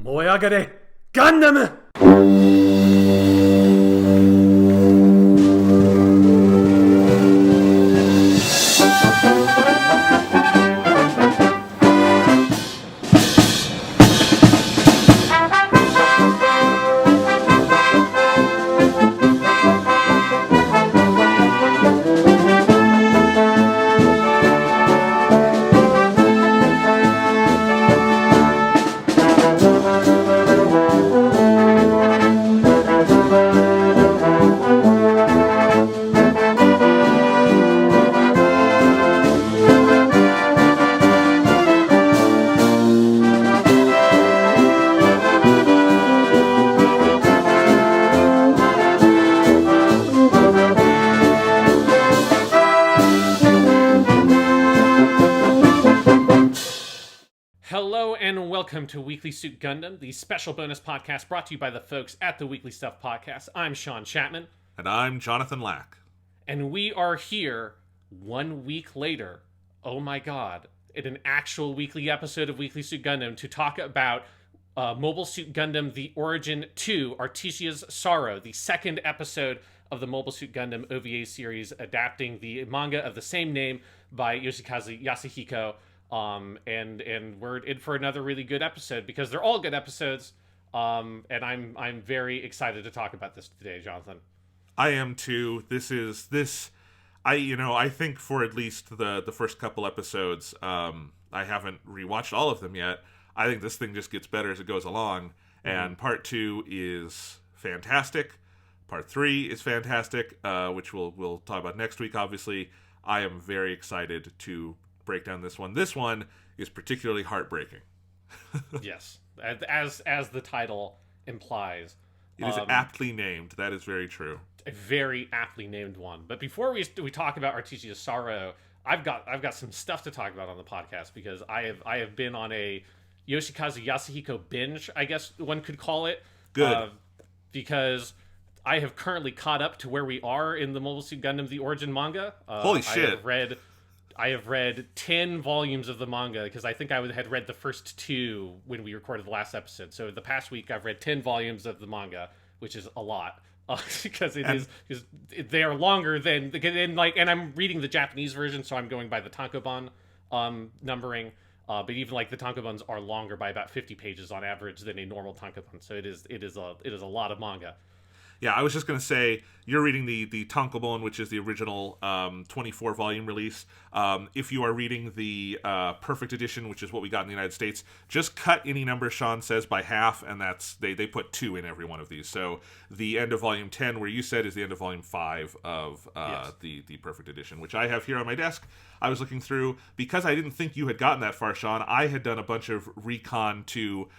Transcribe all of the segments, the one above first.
燃え上がれガンダム。Hello and welcome to Weekly Suit Gundam, the special bonus podcast brought to you by the folks at the Weekly Stuff Podcast. I'm Sean Chapman. And I'm Jonathan Lack. And we are here 1 week later, oh my god, in an actual weekly episode of Weekly Suit Gundam to talk about Mobile Suit Gundam The Origin 2, Artesia's Sorrow, the second episode of the Mobile Suit Gundam OVA series adapting the manga of the same name by Yoshikazu Yasuhiko. And we're in for another really good episode because they're all good episodes. And I'm very excited to talk about this today, Jonathan. I am too. I think for at least the first couple episodes, I haven't rewatched all of them yet. I think this thing just gets better as it goes along. Mm-hmm. And part 2 is fantastic. Part 3 is fantastic, which we'll talk about next week, obviously. I am very excited to break down this one. This one is particularly heartbreaking. Yes, as the title implies. It is aptly named. That is very true. A very aptly named one. But before we talk about Artesia's Sorrow, I've got some stuff to talk about on the podcast because I have been on a Yoshikazu Yasuhiko binge, I guess one could call it. Good. Because I have currently caught up to where we are in the Mobile Suit Gundam The Origin manga. Holy shit. I have read 10 volumes of the manga because I think I had read the first 2 when we recorded the last episode. So the past week I've read 10 volumes of the manga, which is a lot because they are longer than and I'm reading the Japanese version, so I'm going by the tankobon numbering. But even the tankobons are longer by about 50 pages on average than a normal tankobon. So it is a lot of manga. Yeah, I was just going to say, you're reading the tankobon, which is the original 24-volume release. If you are reading the Perfect Edition, which is what we got in the United States, just cut any number Sean says by half, and that's they put 2 in every one of these. So the end of Volume 10, where you said, is the end of Volume 5 of yes. the Perfect Edition, which I have here on my desk. I was looking through, because I didn't think you had gotten that far, Sean, I had done a bunch of recon to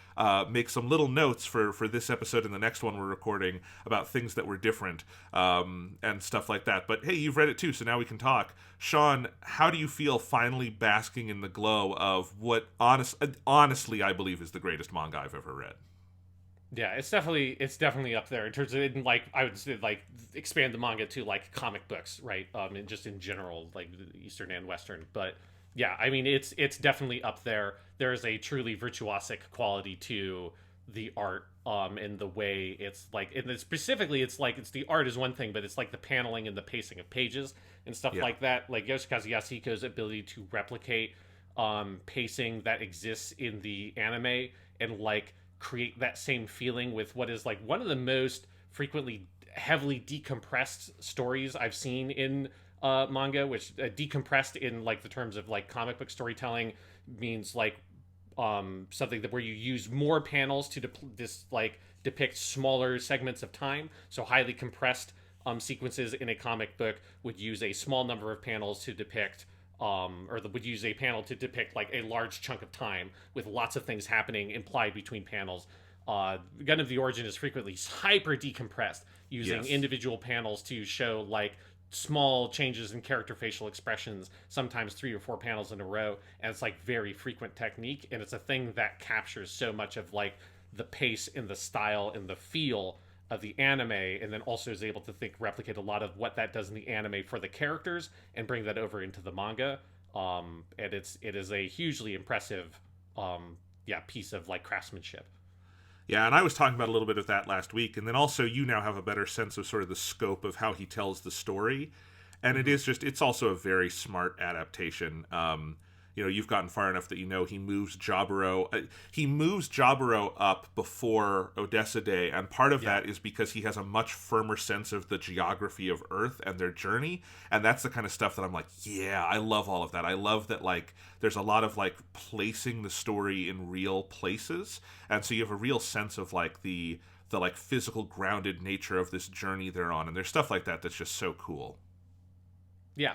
make some little notes for this episode and the next one we're recording about things that were different and stuff like that. But hey, you've read it too, so now we can talk. Sean, how do you feel finally basking in the glow of what honestly I believe is the greatest manga I've ever read? Yeah, it's definitely up there in terms of I would say expand the manga to comic books, right? And just in general, Eastern and Western. But yeah, I mean it's definitely up there. There is a truly virtuosic quality to the art, and the way it's and specifically it's the art is one thing, but it's the paneling and the pacing of pages and stuff like that. Yoshikazu Yasuhiko's ability to replicate pacing that exists in the anime and create that same feeling with what is one of the most frequently heavily decompressed stories I've seen in manga, which decompressed in the terms of comic book storytelling means something where you use more panels to depict smaller segments of time. So highly compressed sequences in a comic book would use a small number of panels to depict would use a panel to depict a large chunk of time with lots of things happening implied between panels. Gundam The Origin is frequently hyper decompressed, using individual panels to show small changes in character facial expressions, sometimes 3 or 4 panels in a row, and it's very frequent technique, and it's a thing that captures so much of the pace and the style and the feel of the anime, and then also is able to replicate a lot of what that does in the anime for the characters and bring that over into the manga. And it is a hugely impressive piece of craftsmanship. Yeah, and I was talking about a little bit of that last week, and then also you now have a better sense of sort of the scope of how he tells the story, and it's also a very smart adaptation. You've gotten far enough that he moves Jaburo up before Odessa Day, and part of that is because he has a much firmer sense of the geography of Earth and their journey, and that's the kind of stuff that I'm like, yeah, I love all of that. I love that, like, there's a lot of, like, placing the story in real places, and so you have a real sense of, like, the like, physical grounded nature of this journey they're on, and there's stuff like that that's just so cool. Yeah,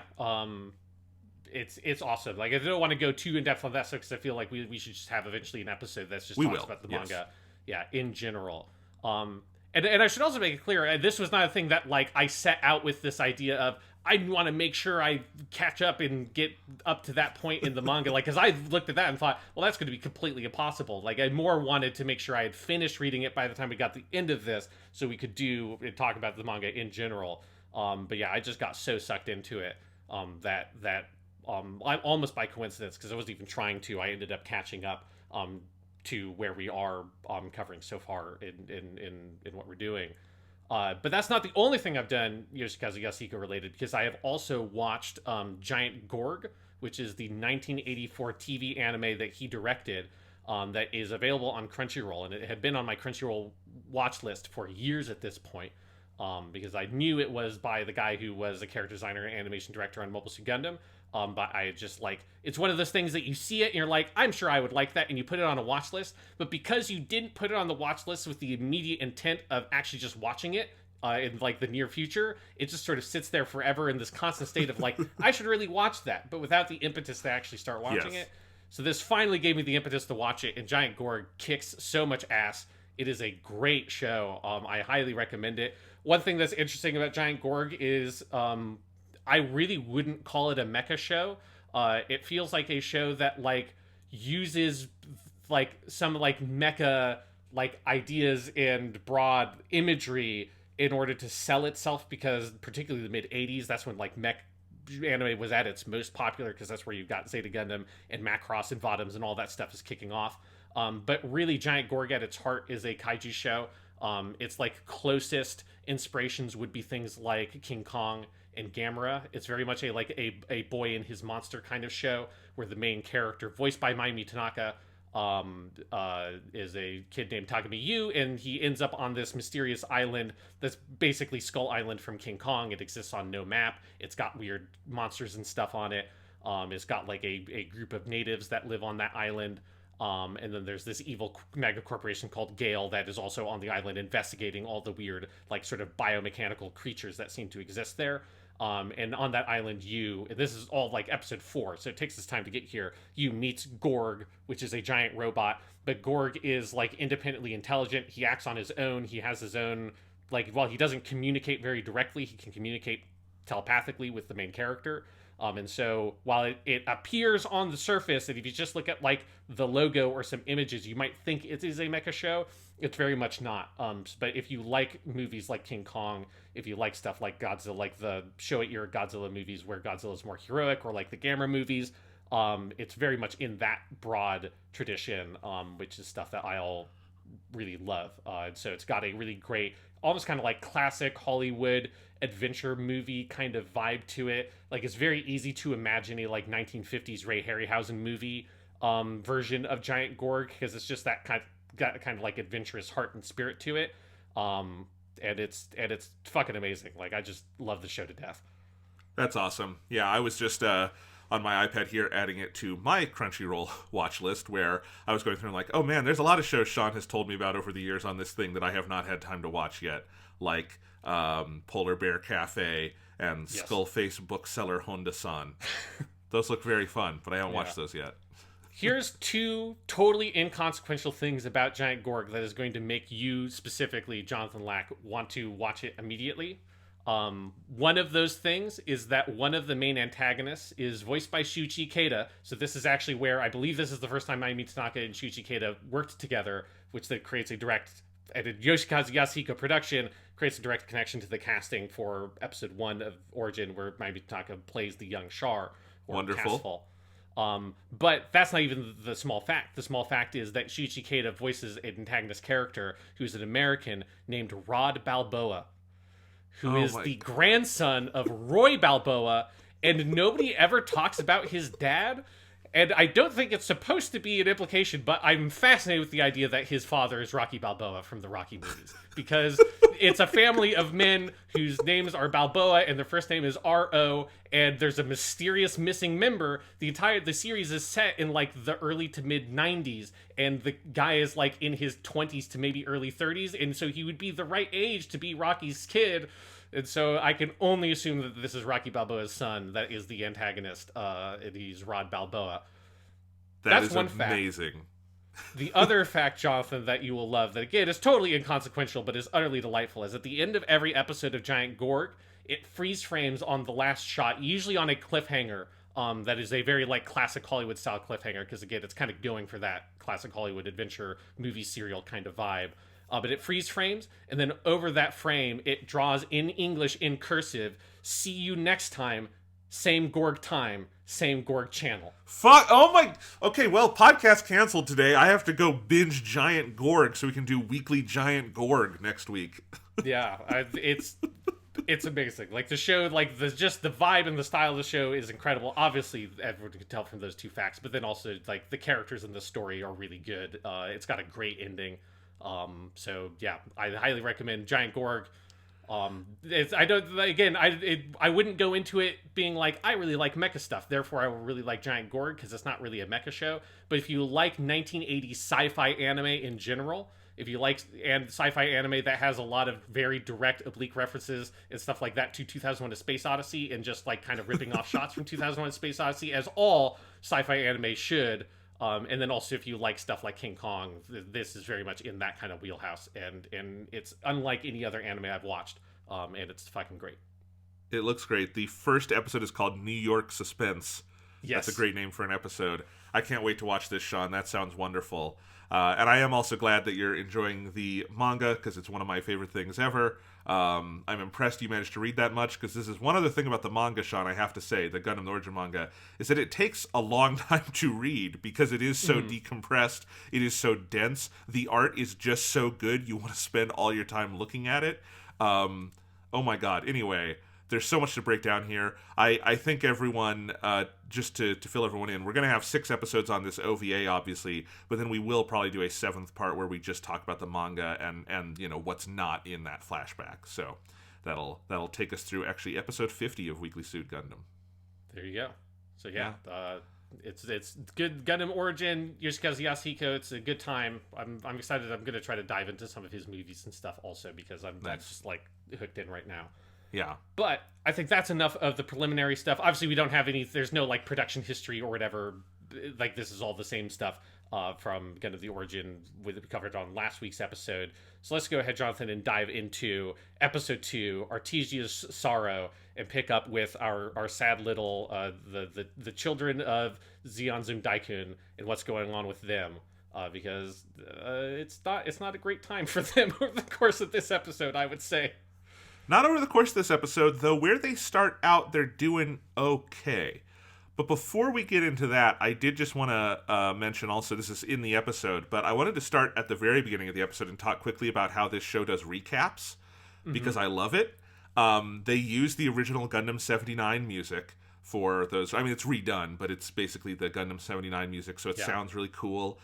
it's awesome. Like, I don't want to go too in depth on that because I feel like we should just have eventually an episode that's just talks about the manga, in general. And I should also make it clear, this was not a thing that, like, I set out with this idea of I want to make sure I catch up and get up to that point in the manga, like, because I looked at that and thought, well, that's going to be completely impossible. Like, I more wanted to make sure I had finished reading it by the time we got to the end of this, so we could talk about the manga in general. But yeah, I just got so sucked into it that I almost by coincidence, because I wasn't even trying to, I ended up catching up to where we are covering so far in what we're doing. But that's not the only thing I've done Yoshikazu Yasuhiko related, because I have also watched Giant Gorg, which is the 1984 TV anime that he directed, that is available on Crunchyroll, and it had been on my Crunchyroll watch list for years at this point. Because I knew it was by the guy who was a character designer and animation director on Mobile Suit Gundam. But I just, like, it's one of those things that you see it and you're like, I'm sure I would like that, and you put it on a watch list. But because you didn't put it on the watch list with the immediate intent of actually just watching it in, like, the near future, it just sort of sits there forever in this constant state of, like, I should really watch that, but without the impetus to actually start watching it. So this finally gave me the impetus to watch it, and Giant Gorg kicks so much ass. It is a great show. I highly recommend it. One thing that's interesting about Giant Gorg is I really wouldn't call it a mecha show. It feels like a show that, like, uses, like, some, like, mecha, like, ideas and broad imagery in order to sell itself, because particularly the mid-'80s, that's when, like, mech anime was at its most popular, because that's where you've got Zeta Gundam and Macross and Votoms and all that stuff is kicking off. But really, Giant Gorg at its heart is a kaiju show. Its, like, closest inspirations would be things like King Kong and Gamera. It's very much a boy and his monster kind of show, where the main character, voiced by Mayumi Tanaka, is a kid named Takumi Yu, and he ends up on this mysterious island that's basically Skull Island from King Kong. It exists on no map. It's got weird monsters and stuff on it. It's got, like, a group of natives that live on that island. And then there's this evil mega corporation called Gale that is also on the island investigating all the weird, like, sort of biomechanical creatures that seem to exist there. And on that island, this is all, like, episode 4, so it takes this time to get here. You meets Gorg, which is a giant robot, but Gorg is, like, independently intelligent. He acts on his own. He has his own, like, while he doesn't communicate very directly, he can communicate telepathically with the main character. And so while it appears on the surface, and if you just look at, like, the logo or some images, you might think it is a mecha show. It's very much not. But if you like movies like King Kong, if you like stuff like Godzilla, like the Showa era Godzilla movies where Godzilla is more heroic, or like the Gamera movies, it's very much in that broad tradition, which is stuff that I all really love. So it's got a really great, almost kind of like classic Hollywood adventure movie kind of vibe to it. Like, it's very easy to imagine a, like, 1950s Ray Harryhausen movie version of Giant Gorg, because it's just that kind of like adventurous heart and spirit to it. And it's fucking amazing. Like, I just love the show to death. That's awesome. Yeah, I was just on my iPad here adding it to my Crunchyroll watch list, where I was going through and like, oh man, there's a lot of shows Sean has told me about over the years on this thing that I have not had time to watch yet, like Polar Bear Cafe and Skullface Bookseller Honda-san. Those look very fun, but I haven't watched those yet. Here's 2 totally inconsequential things about Giant Gorg that is going to make you, specifically Jonathan Lack, want to watch it immediately. One of those things is that one of the main antagonists is voiced by Shuichi Ikeda. So this is actually where I believe this is the first time Mayumi Tanaka and Shuichi Ikeda worked together, which then creates a direct, at a Yoshikazu Yasuhiko production, creates a direct connection to the casting for episode 1 of Origin, where Mayumi Tanaka plays the young Char, or Wonderful. Casval. But that's not even the small fact. The small fact is that Shuichi Ikeda voices an antagonist character who's an American named Rod Balboa, who is the grandson of Roy Balboa, and nobody ever talks about his dad. And I don't think it's supposed to be an implication, but I'm fascinated with the idea that his father is Rocky Balboa from the Rocky movies. Because it's a family of men whose names are Balboa, and their first name is R.O., and there's a mysterious missing member. The series is set in, like, the early to mid-90s, and the guy is, like, in his 20s to maybe early 30s, and so he would be the right age to be Rocky's kid. And so I can only assume that this is Rocky Balboa's son that is the antagonist, and he's Rod Balboa. That's one amazing fact. The other fact, Jonathan, that you will love, that again is totally inconsequential but is utterly delightful, is at the end of every episode of Giant Gorg, it freeze frames on the last shot, usually on a cliffhanger. That is a very, like, classic Hollywood style cliffhanger, because again, it's kind of going for that classic Hollywood adventure movie serial kind of vibe. But it freeze frames, and then over that frame, it draws in English in cursive, "See you next time, same Gorg time, same Gorg channel." Fuck! Oh my... Okay, well, podcast canceled today. I have to go binge Giant Gorg so we can do weekly Giant Gorg next week. Yeah, it's amazing. Like, the show, like, just the vibe and the style of the show is incredible. Obviously, everyone can tell from those two facts, but then also, like, the characters in the story are really good. It's got a great ending. So yeah, I highly recommend Giant Gorg. I wouldn't go into it being like, I really like mecha stuff, therefore I will really like Giant Gorg, because it's not really a mecha show. But if you like 1980s sci-fi anime in general, if you like sci-fi anime that has a lot of very direct oblique references and stuff like that to 2001: A Space Odyssey, and just, like, kind of ripping off shots from 2001: A Space Odyssey, as all sci-fi anime should. And then also, if you like stuff like King Kong, this is very much in that kind of wheelhouse, and it's unlike any other anime I've watched, and it's fucking great. It looks great. The first episode is called New York Suspense. Yes. That's a great name for an episode. I can't wait to watch this, Sean. That sounds wonderful. And I am also glad that you're enjoying the manga, because it's one of my favorite things ever. I'm impressed you managed to read that much, because this is one other thing about the manga, Sean, I have to say, the Gundam the Origin manga, is that it takes a long time to read, because it is so decompressed, it is so dense, the art is just so good, you want to spend all your time looking at it. Oh my god. Anyway, there's so much to break down here. I think everyone, just to fill everyone in, we're going to have 6 episodes on this OVA, obviously, but then we will probably do a 7th part where we just talk about the manga and you know, what's not in that flashback. So that'll take us through, actually, episode 50 of Weekly Suit Gundam. There you go. So yeah. It's good. Gundam Origin, Yoshikazu Yasuhiko, it's a good time. I'm excited. I'm going to try to dive into some of his movies and stuff also, because I'm just, like, hooked in right now. Yeah. But I think that's enough of the preliminary stuff. Obviously, we don't have there's no, like, production history or whatever. Like, this is all the same stuff from kind of the Origin we covered on last week's episode. So let's go ahead, Jonathan, and dive into episode 2, Artesia's Sorrow, and pick up with our sad little, the children of Zeon Zum Daikun and what's going on with them. Because it's not a great time for them over the course of this episode, I would say. Not over the course of this episode, though. Where they start out, they're doing okay. But before we get into that, I did just want to mention also, this is in the episode, but I wanted to start at the very beginning of the episode and talk quickly about how this show does recaps, because I love it. They use the original Gundam 79 music for those. I mean, it's redone, but it's basically the Gundam 79 music, so it sounds really cool.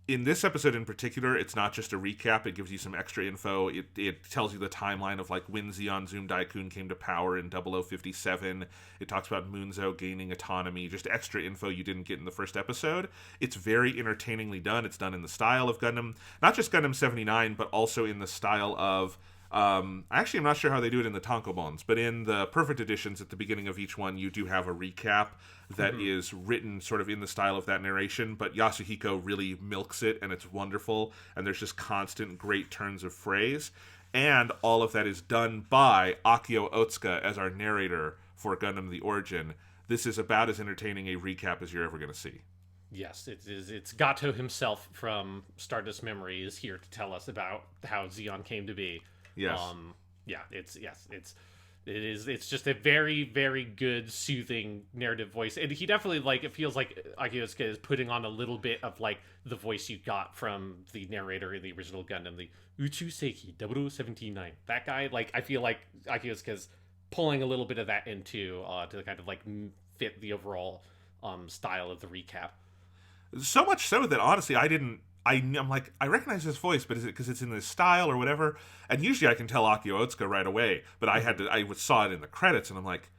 In this episode in particular, it's not just a recap. It gives you some extra info. It tells you the timeline of, like, when Zeon Zum Daikun came to power in 0057. It talks about Munzo gaining autonomy. Just extra info you didn't get in the first episode. It's very entertainingly done. It's done in the style of Gundam. Not just Gundam 79, but also in the style of... actually, I'm not sure how they do it in the tankobons, but in the perfect editions at the beginning of each one, you do have a recap that is written sort of in the style of that narration, but Yasuhiko really milks it, and it's wonderful, and there's just constant great turns of phrase, and all of that is done by Akio Otsuka as our narrator for Gundam the Origin. This is about as entertaining a recap as you're ever going to see. Yes, it is. It's Gato himself from Stardust Memory is here to tell us about how Zeon came to be. Yes. It's It's just a very, very good, soothing narrative voice. And he definitely, like, it feels like Akiosuke is putting on a little bit of, like, the voice you got from the narrator in the original Gundam, the Uchu Seiki 0079. That guy, like, I feel like Akiosuke is pulling a little bit of that into, to kind of, like, fit the overall style of the recap. So much so that, honestly, I'm like, I recognize his voice, but is it because it's in this style or whatever? And usually I can tell Akio Otsuka right away, but I saw it in the credits, and I'm like,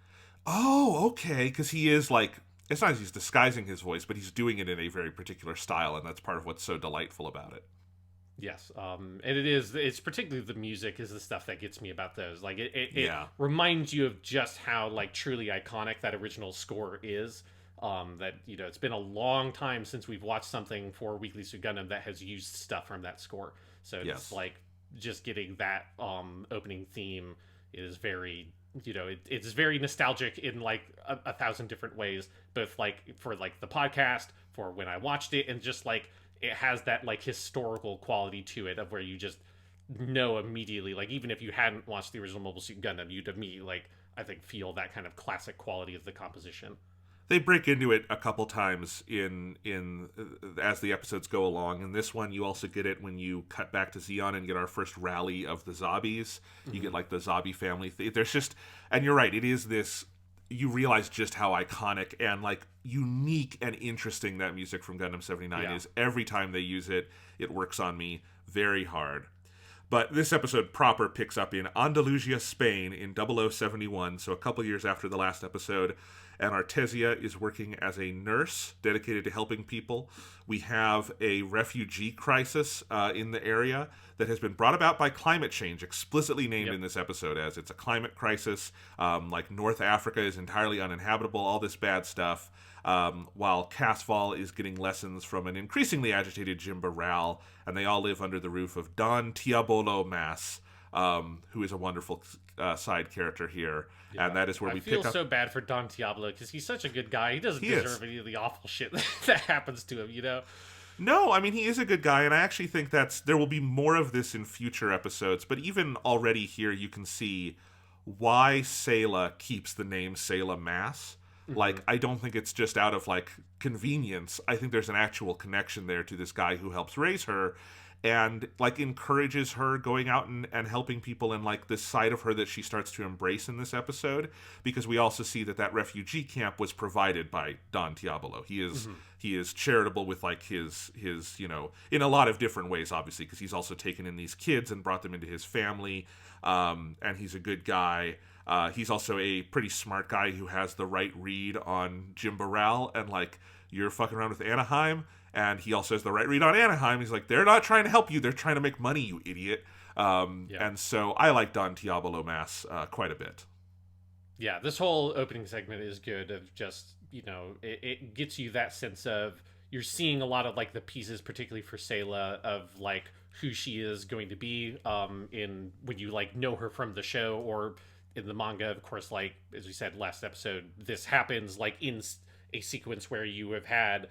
oh, okay, because he is like, it's not as he's disguising his voice, but he's doing it in a very particular style, and that's part of what's so delightful about it. Yes, and it's particularly the music is the stuff that gets me about those. Like, it reminds you of just how, like, truly iconic that original score is. That, you know, it's been a long time since we've watched something for Weekly Suit Gundam that has used stuff from that score. So it's like just getting that opening theme is very, you know, it's very nostalgic in like a thousand different ways, both like for like the podcast, for when I watched it, and just like it has that like historical quality to it of where you just know immediately, like even if you hadn't watched the original Mobile Suit Gundam, you'd immediately, like, I think, feel that kind of classic quality of the composition. They break into it a couple times in as the episodes go along. In this one, you also get it when you cut back to Zeon and get our first rally of the Zobbies. You get like the Zombie family. There's just, and you're right, it is this. You realize just how iconic and like unique and interesting that music from Gundam 79 is. Every time they use it, it works on me very hard. But this episode proper picks up in Andalusia, Spain in 0071, so a couple years after the last episode. And Artesia is working as a nurse dedicated to helping people. We have a refugee crisis in the area that has been brought about by climate change, explicitly named in this episode as it's a climate crisis. Like North Africa is entirely uninhabitable, all this bad stuff. While Casval is getting lessons from an increasingly agitated Jimba Ral, and they all live under the roof of Don Teabolo Mass, who is a wonderful side character here. And that is where we pick up. I feel so bad for Don Teabolo because he's such a good guy. He doesn't deserve any of the awful shit that happens to him, you know? No, I mean, he is a good guy, and I actually think there will be more of this in future episodes, but even already here you can see why Sayla keeps the name Sayla Mass. Like, I don't think it's just out of, like, convenience. I think there's an actual connection there to this guy who helps raise her and, like, encourages her going out and helping people, and, like, this side of her that she starts to embrace in this episode, because we also see that refugee camp was provided by Don Teabolo. He is charitable with, like, his you know, in a lot of different ways, obviously, because he's also taken in these kids and brought them into his family, and he's a good guy. He's also a pretty smart guy who has the right read on Jimba Ral, and, like, you're fucking around with Anaheim, and he also has the right read on Anaheim. He's like, they're not trying to help you, they're trying to make money, you idiot. And so I like Don Teabolo Mass quite a bit. Yeah, this whole opening segment is good of just, you know, it gets you that sense of, you're seeing a lot of, like, the pieces, particularly for Sayla, of, like, who she is going to be in when you, like, know her from the show or in the manga. Of course, like, as we said last episode, this happens, like, in a sequence where you have had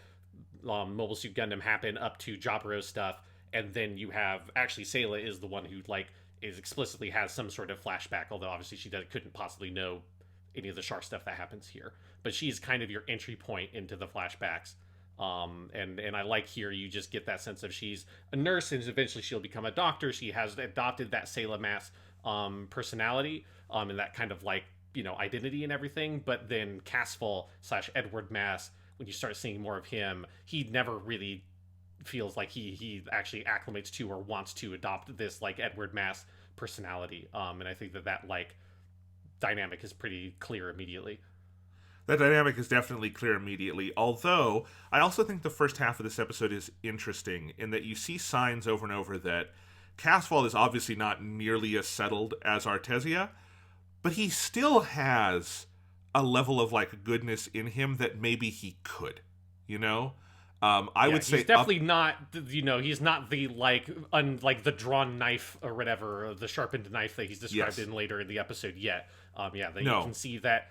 Mobile Suit Gundam happen up to Jobaro's stuff, and then you have, actually, Sayla is the one who, like, is explicitly has some sort of flashback, although obviously she couldn't possibly know any of the Char stuff that happens here. But she's kind of your entry point into the flashbacks. And I like here you just get that sense of she's a nurse and eventually she'll become a doctor. She has adopted that Sayla Mass personality and that kind of, like, you know, identity and everything. But then Casval / Edward Mass, when you start seeing more of him, he never really feels like he actually acclimates to or wants to adopt this, like, Edward Mass personality. And I think that like dynamic is pretty clear immediately. That dynamic is definitely clear immediately, although I also think the first half of this episode is interesting in that you see signs over and over that Casval is obviously not nearly as settled as Artesia, but he still has a level of, like, goodness in him that maybe he could, you know? I would say he's definitely not, you know, he's not the, like, like the drawn knife or whatever, the sharpened knife that he's described in later in the episode yet. You can see that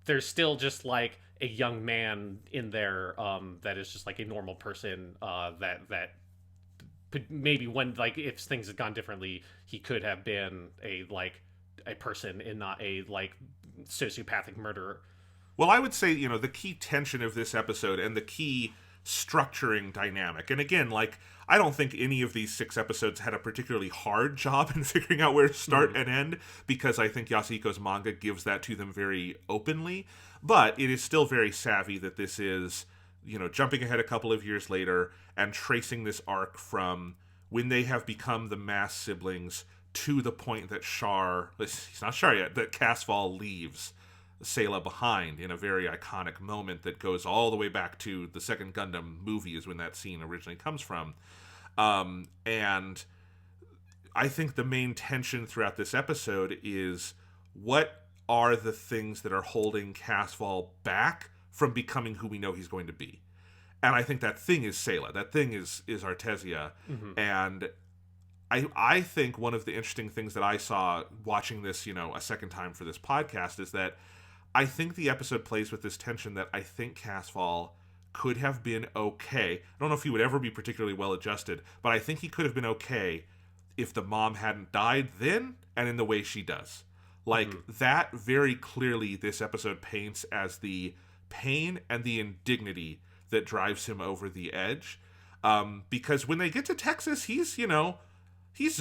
there's still just, like, a young man in there that is just, like, a normal person that maybe when, like, if things had gone differently, he could have been a, like, a person and not a like sociopathic murderer. Well, I would say, the key tension of this episode and the key structuring dynamic. And again, like, I don't think any of these 6 episodes had a particularly hard job in figuring out where to start and end, because I think Yasuhiko's manga gives that to them very openly. But it is still very savvy that this is, jumping ahead a couple of years later and tracing this arc from when they have become the Mass siblings to the point that he's not Char yet, that Casval leaves Sayla behind in a very iconic moment that goes all the way back to the second Gundam movie is when that scene originally comes from. And I think the main tension throughout this episode is what are the things that are holding Casval back from becoming who we know he's going to be. And I think that thing is Sayla. That thing is Artesia. And I think one of the interesting things that I saw watching this, a second time for this podcast is that I think the episode plays with this tension that I think Casval could have been okay. I don't know if he would ever be particularly well adjusted, but I think he could have been okay if the mom hadn't died then and in the way she does. Like, that very clearly this episode paints as the pain and the indignity that drives him over the edge. Because when they get to Texas, he's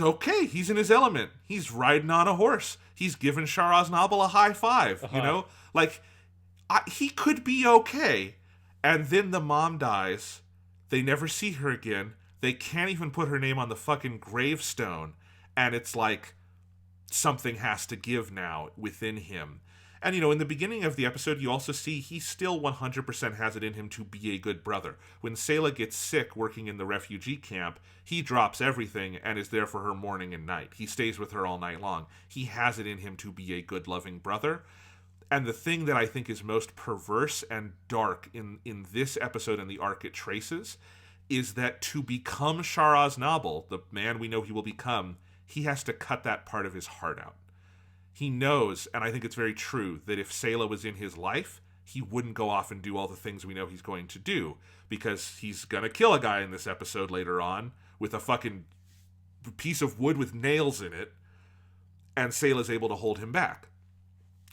okay. He's in his element. He's riding on a horse. He's giving Char Aznable a high five, Like, he could be okay. And then the mom dies. They never see her again. They can't even put her name on the fucking gravestone. And it's like, something has to give now within him. And, in the beginning of the episode, you also see he still 100% has it in him to be a good brother. When Sayla gets sick working in the refugee camp, he drops everything and is there for her morning and night. He stays with her all night long. He has it in him to be a good, loving brother. And the thing that I think is most perverse and dark in this episode and the arc it traces is that to become Char Aznable, the man we know he will become, he has to cut that part of his heart out. He knows, and I think it's very true, that if Sayla was in his life, he wouldn't go off and do all the things we know he's going to do, because he's going to kill a guy in this episode later on with a fucking piece of wood with nails in it, and Sayla's able to hold him back.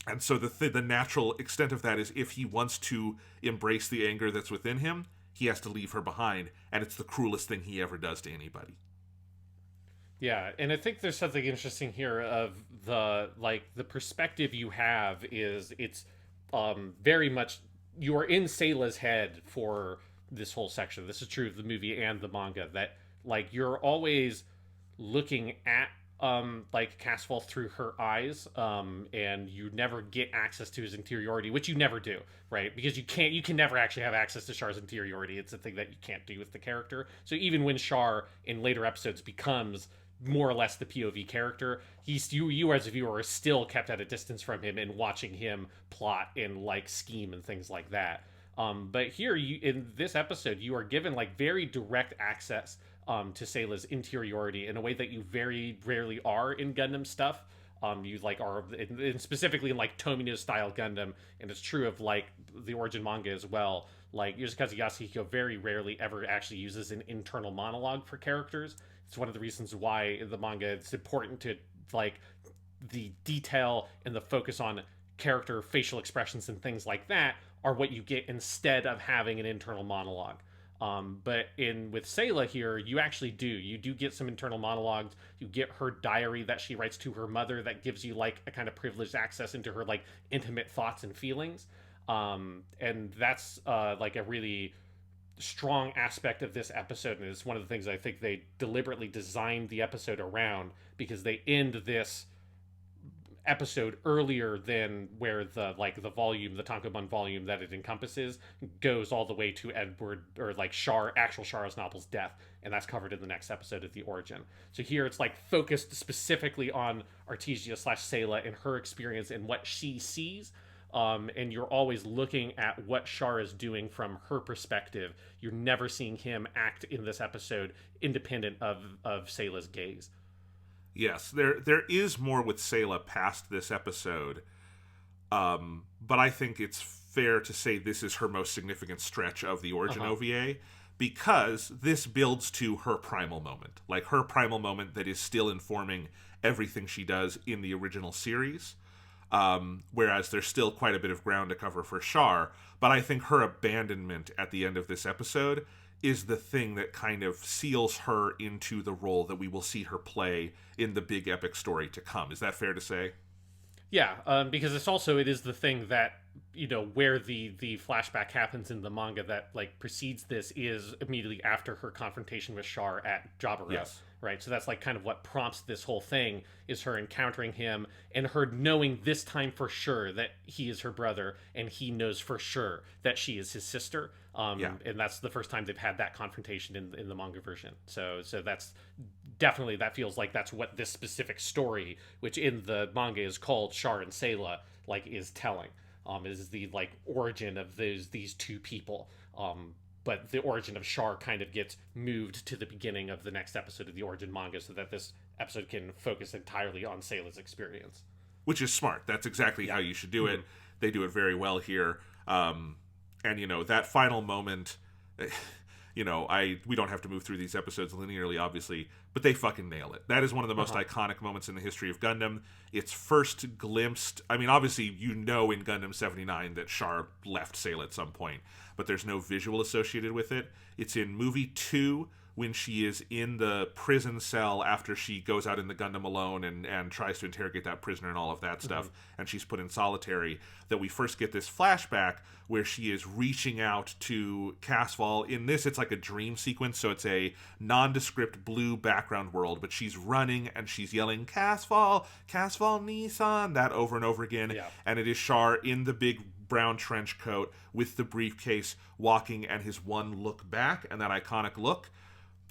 And so the natural extent of that is if he wants to embrace the anger that's within him, he has to leave her behind, and it's the cruelest thing he ever does to anybody. Yeah, and I think there's something interesting here of the perspective you have is it's very much you are in Sayla's head for this whole section. This is true of the movie and the manga, that like you're always looking at Casval through her eyes, and you never get access to his interiority, which you never do, right? Because you can never actually have access to Char's interiority. It's a thing that you can't do with the character. So even when Char in later episodes becomes more or less the POV character, you as a viewer are still kept at a distance from him and watching him plot and like scheme and things like that. But here in this episode, you are given like very direct access to Sayla's interiority in a way that you very rarely are in Gundam stuff. You like are and specifically in like Tomino style Gundam, and it's true of like the Origin manga as well. Like Yoshikazu Yasuhiko very rarely ever actually uses an internal monologue for characters. It's one of the reasons why the manga it's important to like the detail and the focus on character facial expressions and things like that are what you get instead of having an internal monologue. But with Sayla here, you actually do get some internal monologues. You get her diary that she writes to her mother that gives you like a kind of privileged access into her like intimate thoughts and feelings. And that's like a really strong aspect of this episode, and it's one of the things I think they deliberately designed the episode around, because they end this episode earlier than where the tankobon volume that it encompasses goes all the way to Edward or like actual Char Aznable's death, and that's covered in the next episode of the Origin. So here it's like focused specifically on Artesia / Sayla and her experience and what she sees. And you're always looking at what Char is doing from her perspective. You're never seeing him act in this episode independent of Sayla's gaze. Yes, there is more with Sayla past this episode, but I think it's fair to say this is her most significant stretch of the Origin OVA, because this builds to her primal moment. Like, her primal moment that is still informing everything she does in the original series. Whereas there's still quite a bit of ground to cover for Char. But I think her abandonment at the end of this episode is the thing that kind of seals her into the role that we will see her play in the big epic story to come. Is that fair to say? Yeah, because it is the thing that, where the flashback happens in the manga that, like, precedes this is immediately after her confrontation with Char at Jaburo. Yes. Right? So that's, like, kind of what prompts this whole thing, is her encountering him and her knowing this time for sure that he is her brother, and he knows for sure that she is his sister. And that's the first time they've had that confrontation in the manga version. So that's definitely, that feels like that's what this specific story, which in the manga is called Char and Sayla, like, is telling. Is the, like, origin of these two people. But the origin of Char kind of gets moved to the beginning of the next episode of the Origin manga so that this episode can focus entirely on Sayla's experience. Which is smart. That's exactly how you should do it. They do it very well here. And, that final moment, we don't have to move through these episodes linearly, obviously, but they fucking nail it. That is one of the most iconic moments in the history of Gundam. It's first glimpsed. I mean, obviously, in Gundam 79 that Char left Sayla at some point, but there's no visual associated with it. It's in movie 2 when she is in the prison cell after she goes out in the Gundam alone and tries to interrogate that prisoner and all of that stuff, and she's put in solitary, that we first get this flashback where she is reaching out to Casval. In this, it's like a dream sequence, so it's a nondescript blue background world, but she's running and she's yelling, Casval, Casval Nissan, that over and over again, and it is Char in the big brown trench coat with the briefcase walking and his one look back, and that iconic look.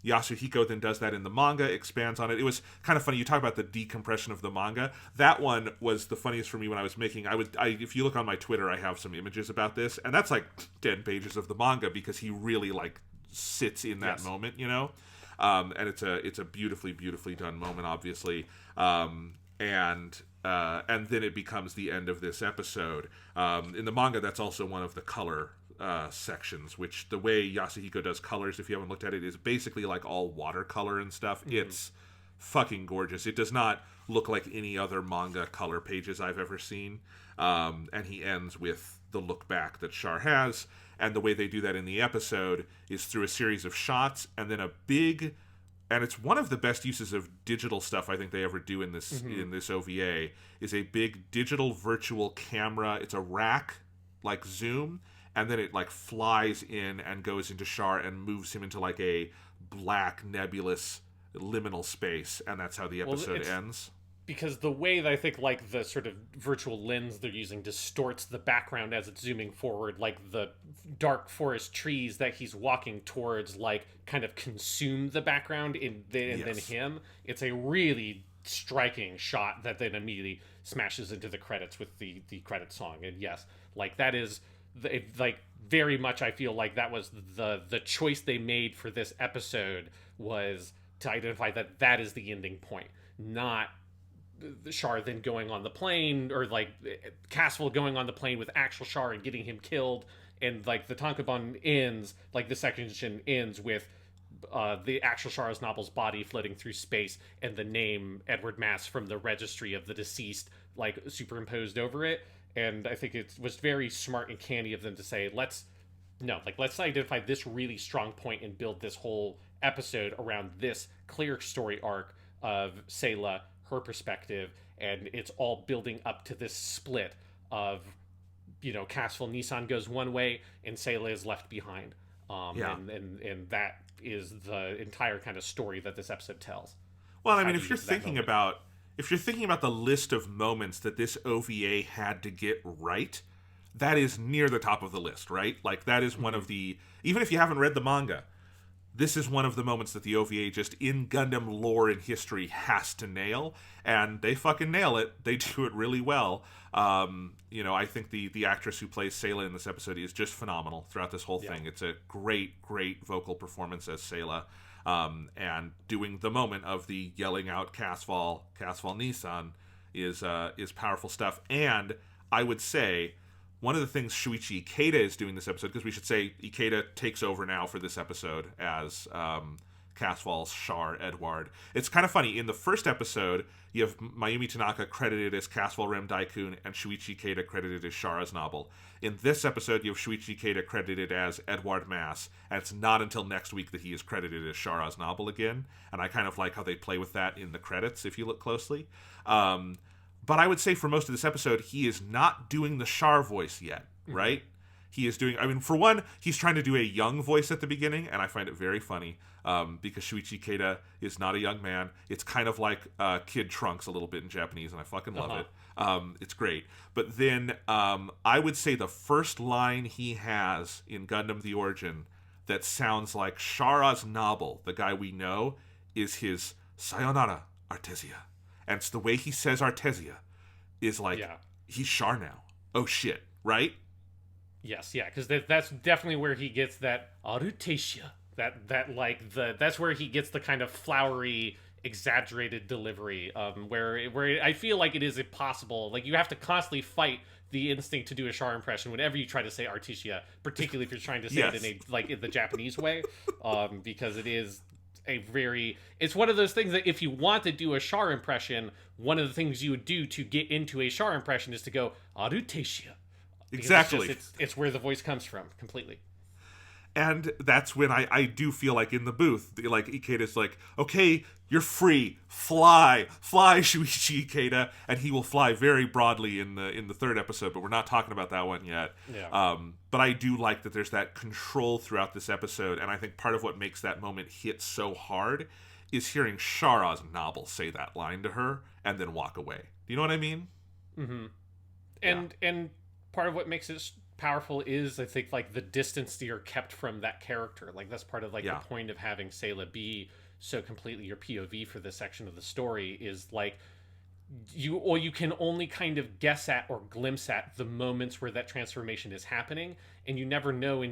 Yasuhiko then does that in the manga, expands on it. It was kind of funny. You talk about the decompression of the manga. That one was the funniest for me when I was making. If you look on my Twitter, I have some images about this, and that's like 10 pages of the manga because he really like sits in that moment, and it's a beautifully, beautifully done moment, obviously. And then it becomes the end of this episode. In the manga, that's also one of the color sections, which the way Yasuhiko does colors, if you haven't looked at it, is basically like all watercolor and stuff. It's fucking gorgeous. It does not look like any other manga color pages I've ever seen. And he ends with the look back that Char has, and the way they do that in the episode is through a series of shots and then a big, and it's one of the best uses of digital stuff I think they ever do in this OVA, is a big digital virtual camera. It's a rack like zoom, and then it like flies in and goes into Char and moves him into like a black nebulous liminal space, and that's how the episode ends. Because the way that I think like the sort of virtual lens they're using distorts the background as it's zooming forward, like the dark forest trees that he's walking towards like kind of consume the background and then him. It's a really striking shot that then immediately smashes into the credits with the credit song. And yes, like that is like very much I feel like that was the choice they made for this episode, was to identify that is the ending point, not Char then going on the plane, or like Casval going on the plane with actual Char and getting him killed. And like the tankobon ends, like the section ends with the actual Char Aznabel's body floating through space and the name Edouard Mass from the registry of the deceased like superimposed over it. And I think it was very smart and canny of them to say, let's identify this really strong point and build this whole episode around this clear story arc of Sayla, her perspective, and it's all building up to this split of, Casval Nissan goes one way and Sayla is left behind. And that is the entire kind of story that this episode tells. Well, I mean, if you're thinking about the list of moments that this OVA had to get right, that is near the top of the list, right? Like, that is one of the, even if you haven't read the manga, this is one of the moments that the OVA just in Gundam lore and history has to nail, and they fucking nail it. They do it really well. I think the actress who plays Sayla in this episode is just phenomenal throughout this whole thing. It's a great vocal performance as Sayla, and doing the moment of the yelling out Casval Nissan is powerful stuff. And I would say one of the things Shuichi Ikeda is doing this episode, because we should say Ikeda takes over now for this episode as Casval's Char Edouard. It's kind of funny. In the first episode, you have Mayumi Tanaka credited as Casval Rem Daikun and Shuichi Ikeda credited as Char Aznable. In this episode, you have Shuichi Ikeda credited as Edouard Mass, and it's not until next week that he is credited as Char Aznable again. And I kind of like how they play with that in the credits, if you look closely. But I would say for most of this episode, he is not doing the Char voice yet, right? He is doing, I mean, for one, he's trying to do a young voice at the beginning, and I find it very funny, because Shuichi Ikeda is not a young man. It's kind of like Kid Trunks a little bit in Japanese, and I fucking love it. It's great. But then I would say the first line he has in Gundam The Origin that sounds like Char Aznable, the guy we know, is his Sayonara, Artesia. And it's the way he says Artesia is like, he's Char now. Oh shit, right? Yes, yeah, because that's definitely where he gets that Artesia. That's where he gets the kind of flowery, exaggerated delivery. Where I feel like it is impossible. Like, you have to constantly fight the instinct to do a Char impression whenever you try to say Artesia, particularly if you're trying to say it in the Japanese way, because it is it's one of those things that if you want to do a Char impression, one of the things you would do to get into a Char impression is to go Artesia. Exactly. It's where the voice comes from completely. And that's when I do feel like in the booth, like Ikeda's like, okay, you're free, fly Shuichi Ikeda, and he will fly very broadly in the third episode, but we're not talking about that one yet. Yeah. But I do like that there's that control throughout this episode, and I think part of what makes that moment hit so hard is hearing Char Aznable say that line to her and then walk away. Do you know what I mean? Mm-hmm. And part of what makes it powerful is, I think, like, the distance that you're kept from that character. Like, that's part of the point of having Sayla be so completely your POV for this section of the story, is like you can only kind of guess at or glimpse at the moments where that transformation is happening, and you never know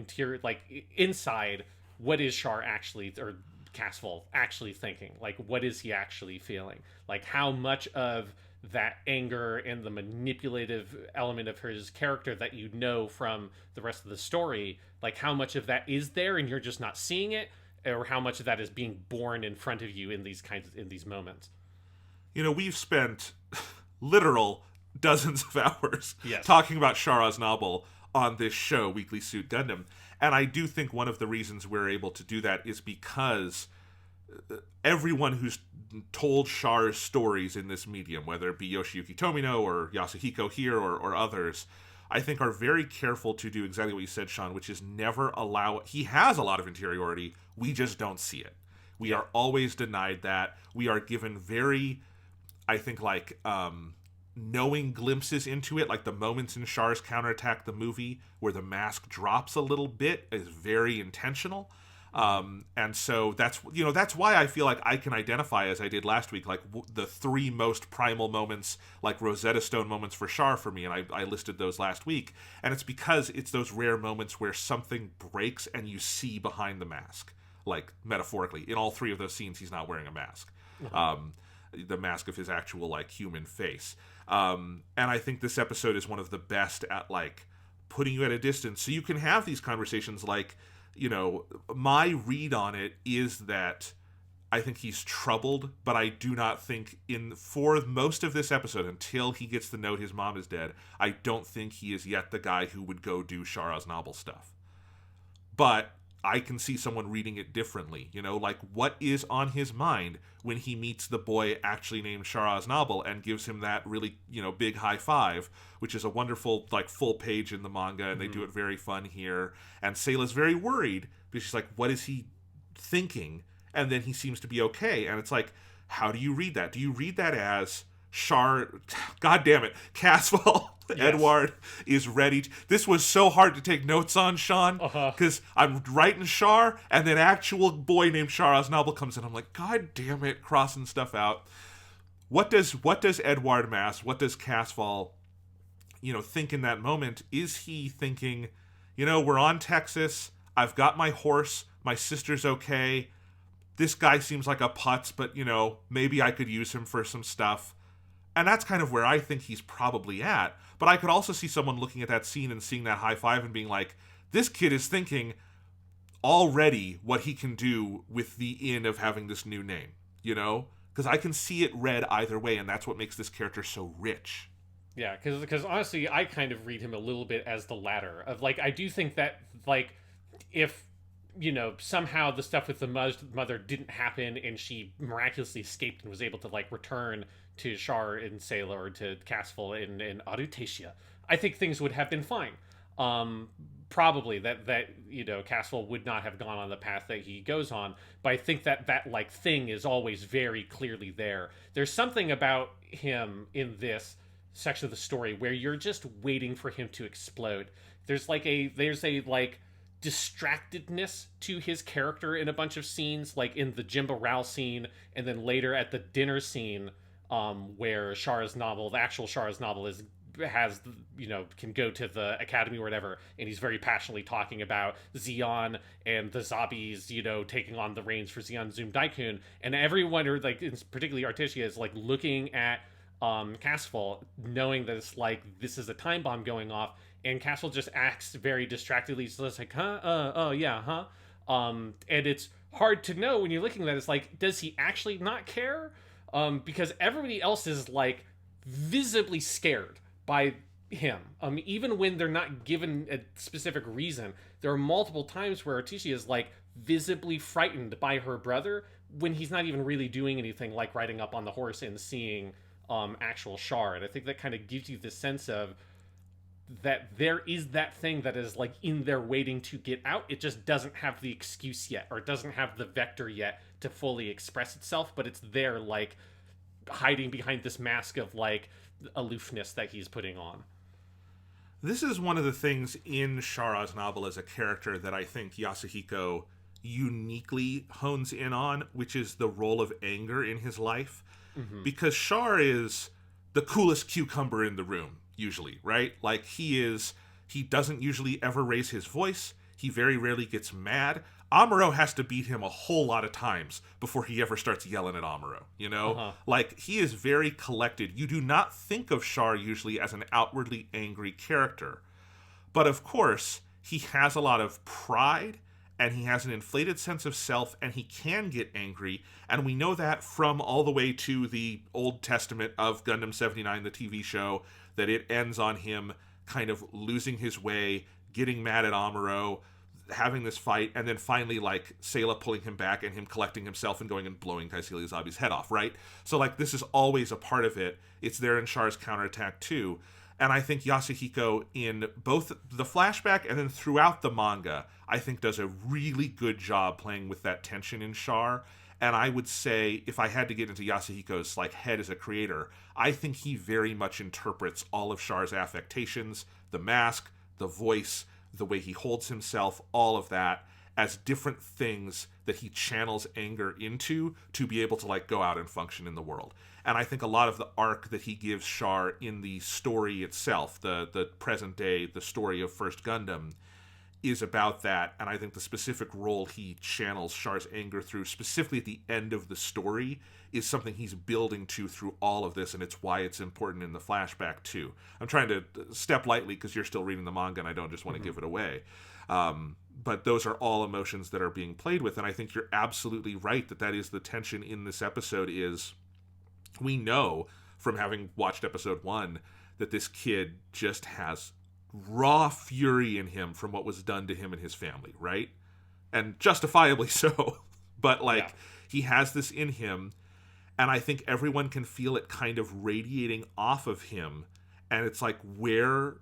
inside what is Char actually, or Casval actually thinking. Like, what is he actually feeling? Like, how much of that anger and the manipulative element of his character that you know from the rest of the story, like, how much of that is there and you're just not seeing it, or how much of that is being born in front of you in these moments. You know, we've spent literal dozens of hours yes. talking about Char Aznable on this show, Weekly Suit Gundam, and I do think one of the reasons we're able to do that is because everyone who's told Char's stories in this medium, whether it be Yoshiyuki Tomino or Yasuhiko here or others, I think are very careful to do exactly what you said, Sean, which is never allow... He has a lot of interiority, we just don't see it. We are always denied that. We are given very, I think, like, knowing glimpses into it, like the moments in Char's counterattack, the movie, where the mask drops a little bit, is very intentional. And so that's why I feel like I can identify, as I did last week, like the three most primal moments, like Rosetta Stone moments for Char for me, and I listed those last week. And it's because it's those rare moments where something breaks and you see behind the mask, like metaphorically. In all three of those scenes, he's not wearing a mask. The mask of his actual, like, human face. And I think this episode is one of the best at, like, putting you at a distance. So you can have these conversations like, you know, my read on it is that I think he's troubled, but I do not think for most of this episode, until he gets the note his mom is dead, I don't think he is yet the guy who would go do Char Aznable stuff. But I can see someone reading it differently, you know, like, what is on his mind when he meets the boy actually named Char Aznable and gives him that really, you know, big high five, which is a wonderful, like, full page in the manga, and they do it very fun here. And Sayla's very worried because she's like, what is he thinking? And then he seems to be okay. And it's like, how do you read that? Do you read that as Char, God damn it, Casval, yes. Edouard is ready. This was so hard to take notes on, Sean, because I'm writing Char, and then actual boy named Char Aznable comes in. I'm like, God damn it, crossing stuff out. What does Edouard Mass, what does Casval, you know, think in that moment? Is he thinking, you know, we're on Texas, I've got my horse, my sister's okay, this guy seems like a putz, but, you know, maybe I could use him for some stuff. And that's kind of where I think he's probably at. But I could also see someone looking at that scene and seeing that high five and being like, this kid is thinking already what he can do with the in of having this new name, you know? Because I can see it read either way, and that's what makes this character so rich. Yeah, because honestly, I kind of read him a little bit as the latter of, like, I do think that, like, if, you know, somehow the stuff with the mother didn't happen and she miraculously escaped and was able to, like, return to Char and Sayla, or to Casval and Artesia, I think things would have been fine. Probably that you know, Casval would not have gone on the path that he goes on, but I think that like thing is always very clearly there. There's something about him in this section of the story where you're just waiting for him to explode. There's a like distractedness to his character in a bunch of scenes, like in the Jimba Rao scene, and then later at the dinner scene, where Shara's novel, the actual Shara's novel, has, you know, can go to the academy or whatever, and he's very passionately talking about Zeon and the Zabis, you know, taking on the reins for Zeon Zoom Daikun, and everyone, or like particularly Artesia, is like looking at Casval, knowing that it's like this is a time bomb going off, and Casval just acts very distractedly, so it's like, oh yeah, and it's hard to know when you're looking at it. It's like, does he actually not care? Because everybody else is like visibly scared by him. Even when they're not given a specific reason, there are multiple times where Artesia is like visibly frightened by her brother when he's not even really doing anything, like riding up on the horse and seeing actual Char. And I think that kind of gives you the sense of that there is that thing that is like in there waiting to get out. It just doesn't have the excuse yet, or it doesn't have the vector yet to fully express itself, but it's there, like hiding behind this mask of like aloofness that he's putting on. This is one of the things in Shara's novel as a character that I think Yasuhiko uniquely hones in on, which is the role of anger in his life. Mm-hmm. Because Char is the coolest cucumber in the room, usually, right? Like, he doesn't usually ever raise his voice. He very rarely gets mad. Amuro has to beat him a whole lot of times before he ever starts yelling at Amuro, you know? Uh-huh. Like, he is very collected. You do not think of Char usually as an outwardly angry character. But of course, he has a lot of pride, and he has an inflated sense of self, and he can get angry, and we know that from all the way to the Old Testament of Gundam 79, the TV show, that it ends on him kind of losing his way, getting mad at Amuro, having this fight, and then finally, like, Sayla pulling him back and him collecting himself and going and blowing Kaiseli Zabi's head off, right? So, like, this is always a part of it. It's there in Char's counterattack, too. And I think Yasuhiko, in both the flashback and then throughout the manga, I think does a really good job playing with that tension in Char. And I would say, if I had to get into Yasuhiko's, like, head as a creator, I think he very much interprets all of Char's affectations, the mask, the voice, the way he holds himself, all of that, as different things that he channels anger into to be able to, like, go out and function in the world. And I think a lot of the arc that he gives Char in the story itself, the present day, the story of First Gundam, is about that. And I think the specific role he channels Char's anger through, specifically at the end of the story, is something he's building to through all of this, and it's why it's important in the flashback too. I'm trying to step lightly because you're still reading the manga and I don't just want to give it away. But those are all emotions that are being played with, and I think you're absolutely right that is the tension in this episode. Is we know from having watched episode 1 that this kid just has raw fury in him from what was done to him and his family, right? And justifiably so. But, like, he has this in him, and I think everyone can feel it kind of radiating off of him, and it's like, where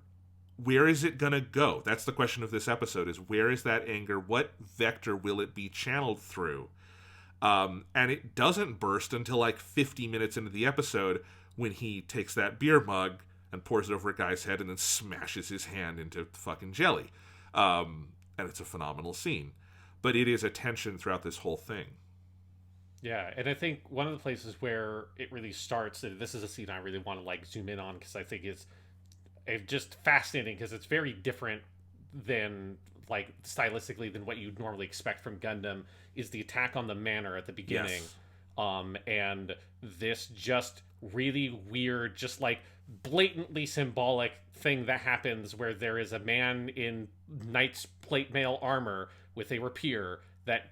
is it gonna go? That's the question of this episode, is where is that anger? What vector will it be channeled through? And it doesn't burst until like 50 minutes into the episode, when he takes that beer mug and pours it over a guy's head and then smashes his hand into fucking jelly. And it's a phenomenal scene. But it is a tension throughout this whole thing. Yeah, and I think one of the places where it really starts, and this is a scene I really want to like zoom in on, because I think it's just fascinating, because it's very different than, like, stylistically than what you'd normally expect from Gundam, is the attack on the Manor at the beginning. Yes. And this just really weird, just like blatantly symbolic thing that happens where there is a man in knight's plate mail armor with a rapier that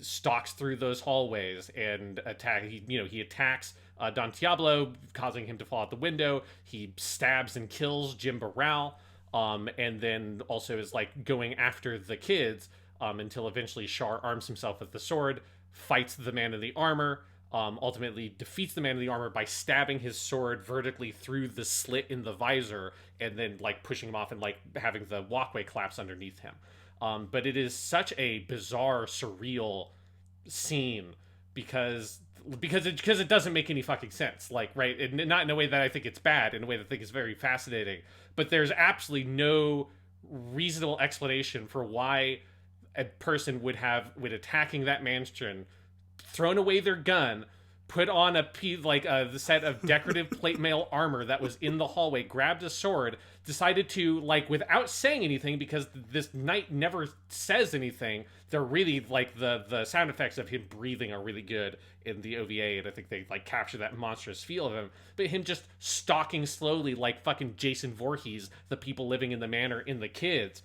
stalks through those hallways and he attacks Don Teabolo, causing him to fall out the window. He stabs and kills Jimba Rao, and then also is like going after the kids, until eventually Char arms himself with the sword, fights the man in the armor, ultimately defeats the man in the armor by stabbing his sword vertically through the slit in the visor, and then like pushing him off and like having the walkway collapse underneath him. But it is such a bizarre, surreal scene because it doesn't make any fucking sense. Like, right, and not in a way that I think it's bad, in a way that I think is very fascinating. But there's absolutely no reasonable explanation for why a person would attacking that mansion, thrown away their gun, put on the set of decorative plate mail armor that was in the hallway, grabbed a sword, decided to, like, without saying anything, because this knight never says anything. They're really, like, the sound effects of him breathing are really good in the OVA, and I think they, like, capture that monstrous feel of him. But him just stalking slowly like fucking Jason Voorhees, the people living in the manor in The Kids.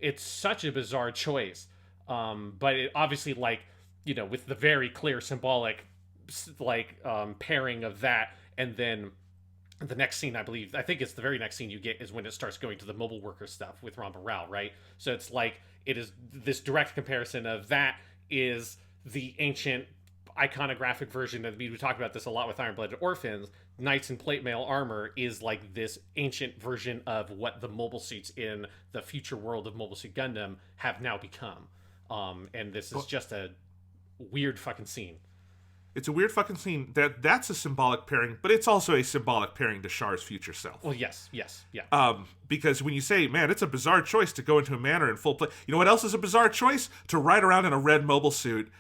It's such a bizarre choice. But it obviously, like, you know, with the very clear symbolic, like, pairing of that, and then the next scene, I think it's the very next scene you get is when it starts going to the mobile worker stuff with Ramba Rao, right? So it's like, it is this direct comparison of that is the ancient iconographic version of, we talk about this a lot with Iron-Blooded Orphans, knights in plate mail armor is like this ancient version of what the mobile suits in the future world of Mobile Suit Gundam have now become. And this is just a weird fucking scene. It's a weird fucking scene. That's a symbolic pairing, but it's also a symbolic pairing to Char's future self. Well, yes, yeah. Because when you say, man, it's a bizarre choice to go into a manor in full play. You know what else is a bizarre choice? To ride around in a red mobile suit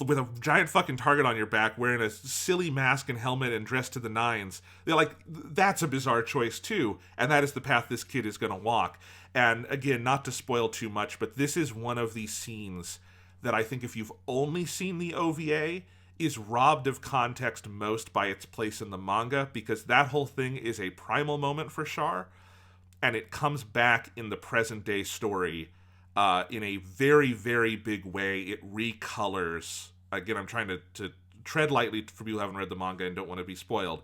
with a giant fucking target on your back, wearing a silly mask and helmet and dressed to the nines. They're like, that's a bizarre choice too, and that is the path this kid is going to walk. And again, not to spoil too much, but this is one of these scenes that I think if you've only seen the OVA, is robbed of context most by its place in the manga, because that whole thing is a primal moment for Char, and it comes back in the present day story in a very, very big way. It recolors. Again, I'm trying to tread lightly for people who haven't read the manga and don't want to be spoiled,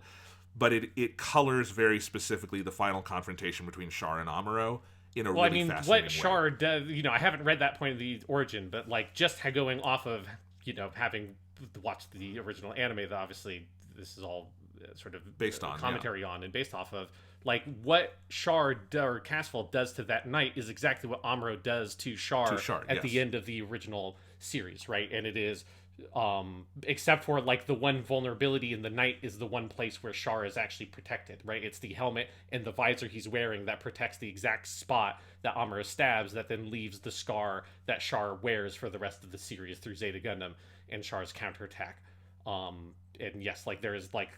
but it colors very specifically the final confrontation between Char and Amuro in a really fascinating way. What Char does, you know, I haven't read that point of the origin, but like just going off of, you know, having watched the original anime, that obviously this is all sort of based on commentary on and based off of, like, what Char or Casval does to that knight is exactly what Amuro does to Char at the end of the original series, right? And it is, except for like the one vulnerability in the knight is the one place where Char is actually protected, right? It's the helmet and the visor he's wearing that protects the exact spot that Amuro stabs, that then leaves the scar that Char wears for the rest of the series through Zeta Gundam and Char's counterattack. And yes, like there is like,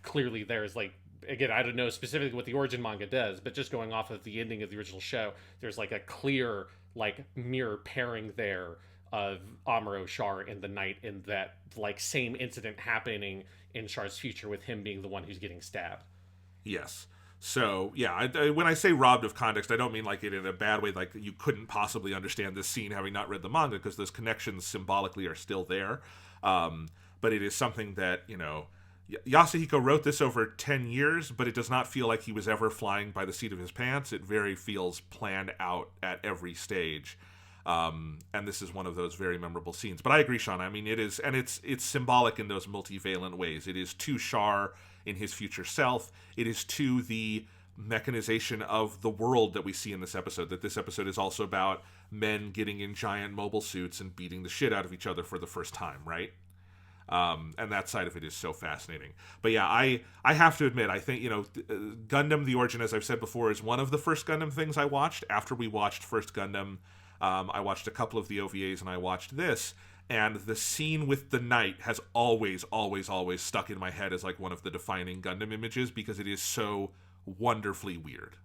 again, I don't know specifically what the origin manga does, but just going off of the ending of the original show, there's like a clear like mirror pairing there of Amuro, Char, and the knight, in that like same incident happening in Char's future with him being the one who's getting stabbed. Yes. So, yeah, when I say robbed of context, I don't mean like it in a bad way, like you couldn't possibly understand this scene having not read the manga, because those connections symbolically are still there. But it is something that, you know, Yasuhiko wrote this over 10 years, but it does not feel like he was ever flying by the seat of his pants. It very feels planned out at every stage. And this is one of those very memorable scenes. But I agree, Sean. I mean, it is, and it's symbolic in those multivalent ways. It is to Char in his future self. It is to the mechanization of the world that we see in this episode, that this episode is also about men getting in giant mobile suits and beating the shit out of each other for the first time, right? And that side of it is so fascinating. But yeah, I have to admit, I think, you know, Gundam The Origin, as I've said before, is one of the first Gundam things I watched. After we watched First Gundam, I watched a couple of the OVAs, and I watched this, and the scene with the knight has always, always, always stuck in my head as like one of the defining Gundam images, because it is so wonderfully weird.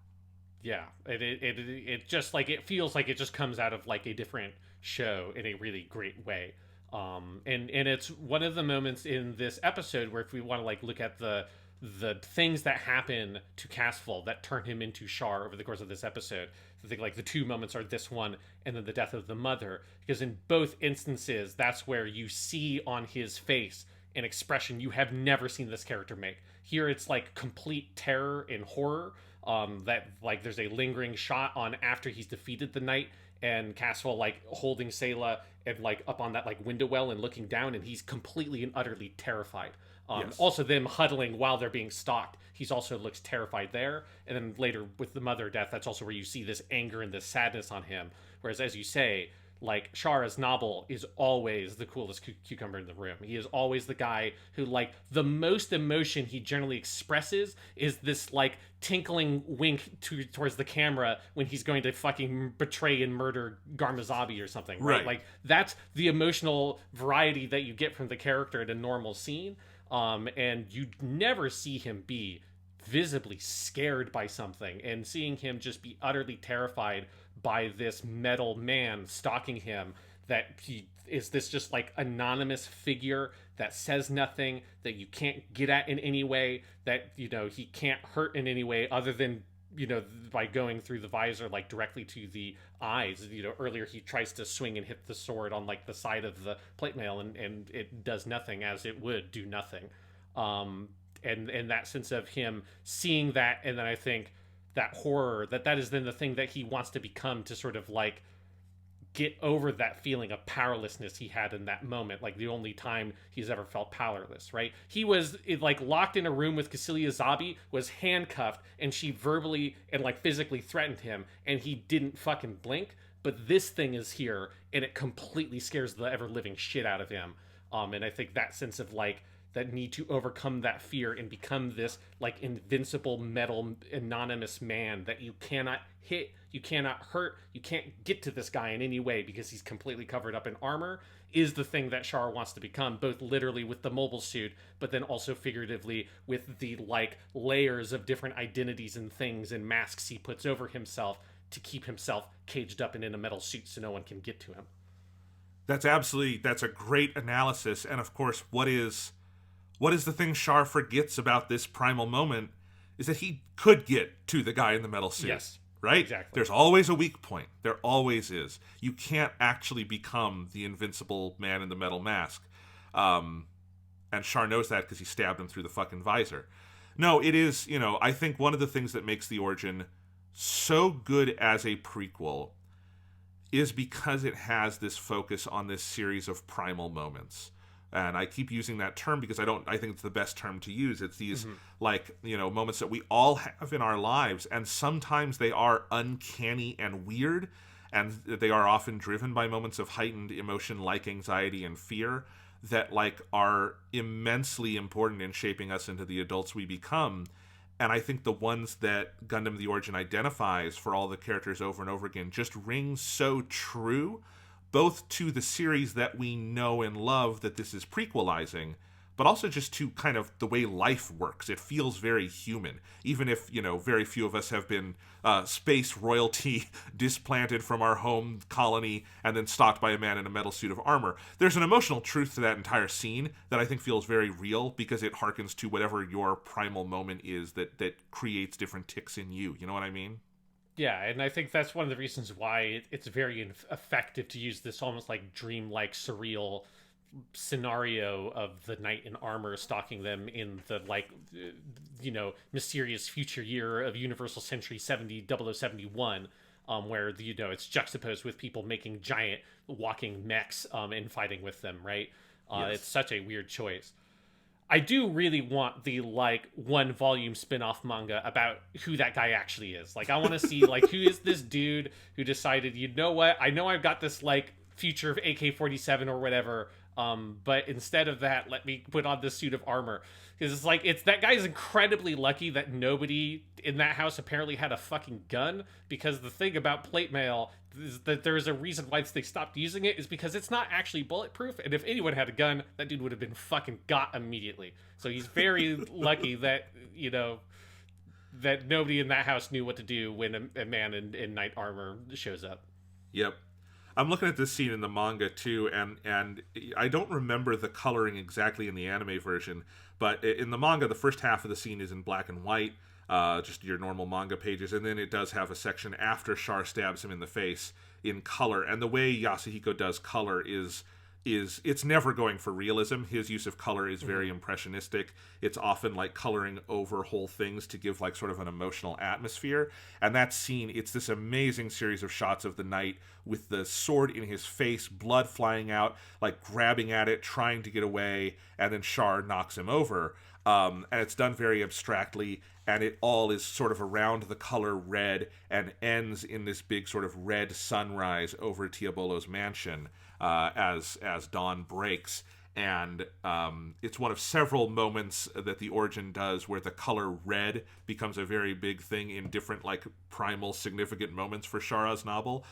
Yeah, it just like, it feels like it just comes out of like a different show in a really great way. And it's one of the moments in this episode where, if we want to like look at the the things that happen to Casval that turn him into Char over the course of this episode. I think like the two moments are this one and then the death of the mother, because in both instances, that's where you see on his face an expression you have never seen this character make. Here it's like complete terror and horror. That like there's a lingering shot on after he's defeated the knight and Casval like holding Sayla and like up on that like window well and looking down, and he's completely and utterly terrified. Yes. Also them huddling while they're being stalked, he's also looks terrified there. And then later with the mother death, that's also where you see this anger and this sadness on him. Whereas as you say, like Char as Noble is always the coolest cucumber in the room. He is always the guy who like the most emotion he generally expresses is this like tinkling wink towards the camera when he's going to fucking betray and murder Garmazabi or something, right? Like that's the emotional variety that you get from the character in a normal scene. And you never see him be visibly scared by something, and seeing him just be utterly terrified by this metal man stalking him, that he is this just like anonymous figure that says nothing, that you can't get at in any way, that, you know, he can't hurt in any way other than, you know, by going through the visor like directly to the eyes. You know, earlier he tries to swing and hit the sword on like the side of the plate mail and it does nothing, as it would do nothing. And that sense of him seeing that, and then I think that horror, that is then the thing that he wants to become, to sort of like get over that feeling of powerlessness he had in that moment. Like the only time he's ever felt powerless, right? He was like locked in a room with Cassilia Zabi, was handcuffed, and she verbally and like physically threatened him, and he didn't fucking blink. But this thing is here, and it completely scares the ever living shit out of him. And I think that sense of like that need to overcome that fear and become this like invincible metal anonymous man that you cannot hit, you cannot hurt, you can't get to this guy in any way because he's completely covered up in armor, is the thing that Char wants to become, both literally with the mobile suit, but then also figuratively with the like layers of different identities and things and masks he puts over himself to keep himself caged up and in a metal suit so no one can get to him. That's a great analysis. And of course, what is the thing Char forgets about this primal moment is that he could get to the guy in the metal suit. Yes. Right? Exactly. There's always a weak point. There always is. You can't actually become the invincible man in the metal mask. And Char knows that because he stabbed him through the fucking visor. No, it is, you know, I think one of the things that makes The Origin so good as a prequel is because it has this focus on this series of primal moments. And I keep using that term because I think it's the best term to use. It's these, like, you know, moments that we all have in our lives. And sometimes they are uncanny and weird. And they are often driven by moments of heightened emotion like anxiety and fear that, like, are immensely important in shaping us into the adults we become. And I think the ones that Gundam The Origin identifies for all the characters over and over again just ring so true, both to the series that we know and love that this is prequelizing, but also just to kind of the way life works. It feels very human, even if, you know, very few of us have been space royalty displanted from our home colony and then stalked by a man in a metal suit of armor. There's an emotional truth to that entire scene that I think feels very real because it harkens to whatever your primal moment is that creates different ticks in you. You know what I mean? Yeah, and I think that's one of the reasons why it's very effective to use this almost like dream-like, surreal scenario of the knight in armor stalking them in the, like, you know, mysterious future year of Universal Century 0071, where, you know, it's juxtaposed with people making giant walking mechs and fighting with them, right? Yes. It's such a weird choice. I do really want the, like, one volume spin-off manga about who that guy actually is. Like, I want to see, like, who is this dude who decided, you know what, I know I've got this, like, future of AK-47 or whatever, but instead of that, let me put on this suit of armor. Because it's like, that guy's incredibly lucky that nobody in that house apparently had a fucking gun, because the thing about plate mail is that there's a reason why they stopped using it, is because it's not actually bulletproof, and if anyone had a gun, that dude would have been fucking got immediately. So he's very lucky that, you know, that nobody in that house knew what to do when a man in knight armor shows up. Yep. I'm looking at this scene in the manga too, and I don't remember the coloring exactly in the anime version, But in the manga, the first half of the scene is in black and white, just your normal manga pages, and then it does have a section after Char stabs him in the face in color. And the way Yasuhiko does color is it's never going for realism. His use of color is very impressionistic. It's often like coloring over whole things to give like sort of an emotional atmosphere. And that scene, it's this amazing series of shots of the knight with the sword in his face, blood flying out, like grabbing at it, trying to get away, and then Char knocks him over. And it's done very abstractly, and it all is sort of around the color red and ends in this big sort of red sunrise over Teabolo's mansion as dawn breaks. And it's one of several moments that the Origin does where the color red becomes a very big thing in different like primal significant moments for Chara's novel,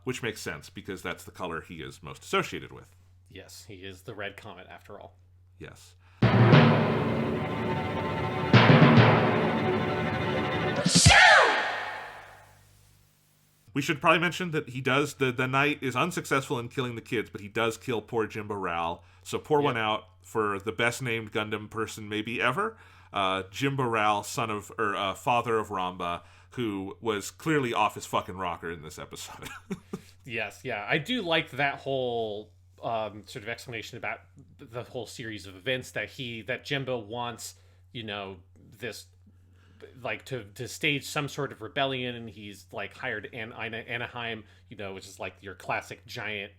which makes sense because that's the color he is most associated with. Yes, he is the Red Comet after all. Yes. We should probably mention that he does, the knight is unsuccessful in killing the kids, but he does kill poor Jimba Ral. So pour one out for the best named Gundam person maybe ever. Jimba Ral, father of Ramba, who was clearly off his fucking rocker in this episode. Yes, yeah. I do like that whole sort of explanation about the whole series of events that Jimba wants, this like to stage some sort of rebellion, and he's like hired Anaheim, which is like your classic giant,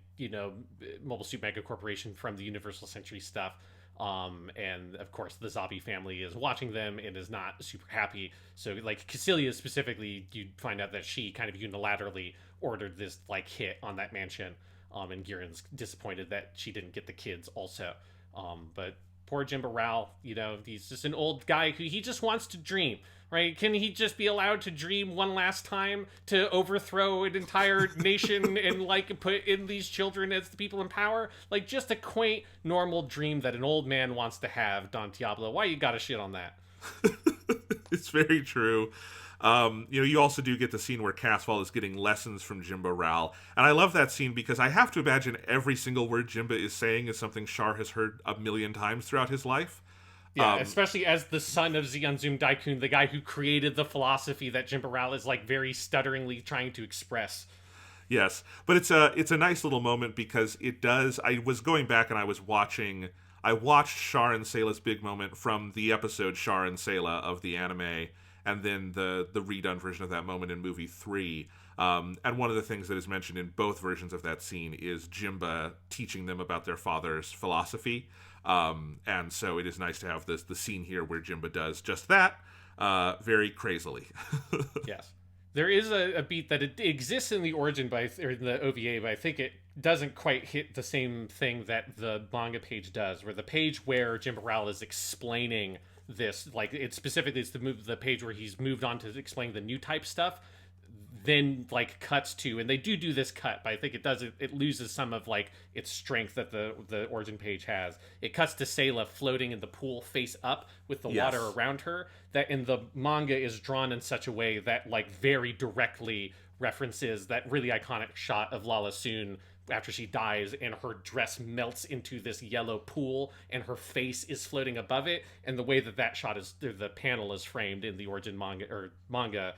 Mobile Suit Mega Corporation from the Universal Century stuff. And of course the Zabi family is watching them and is not super happy. So like Cassilia specifically, you find out that she kind of unilaterally ordered this like hit on that mansion. And Girin's disappointed that she didn't get the kids also. But poor Jimba Ral, he's just an old guy who he just wants to dream, right? Can he just be allowed to dream one last time to overthrow an entire nation and like put in these children as the people in power? Like just a quaint, normal dream that an old man wants to have, Don Teabolo. Why you gotta shit on that? It's very true. You also do get the scene where Casval is getting lessons from Jimba Ral. And I love that scene because I have to imagine every single word Jimba is saying is something Char has heard a million times throughout his life. Yeah, especially as the son of Zeonzum Daikun, the guy who created the philosophy that Jimba Ral is like very stutteringly trying to express. Yes, but it's a nice little moment because it does. I was going back and I watched Char and Sayla's big moment from the episode Char and Sayla of the anime, and then the redone version of that moment in movie 3. And one of the things that is mentioned in both versions of that scene is Jimba teaching them about their father's philosophy. And so it is nice to have the scene here where Jimba does just that, very crazily. Yes. There is a beat that it exists in the Origin or in the OVA, but I think it doesn't quite hit the same thing that the manga page does, where the page where Jimba Ral is explaining this, like it's the page where he's moved on to explain the new type stuff, then like cuts to, and they do this cut, but I think it loses some of like its strength that the Origin page has. It cuts to Sayla floating in the pool face up with the water around her, that in the manga is drawn in such a way that like very directly references that really iconic shot of Lala Soon after she dies and her dress melts into this yellow pool and her face is floating above it, and the way that shot is, the panel is framed in the Origin manga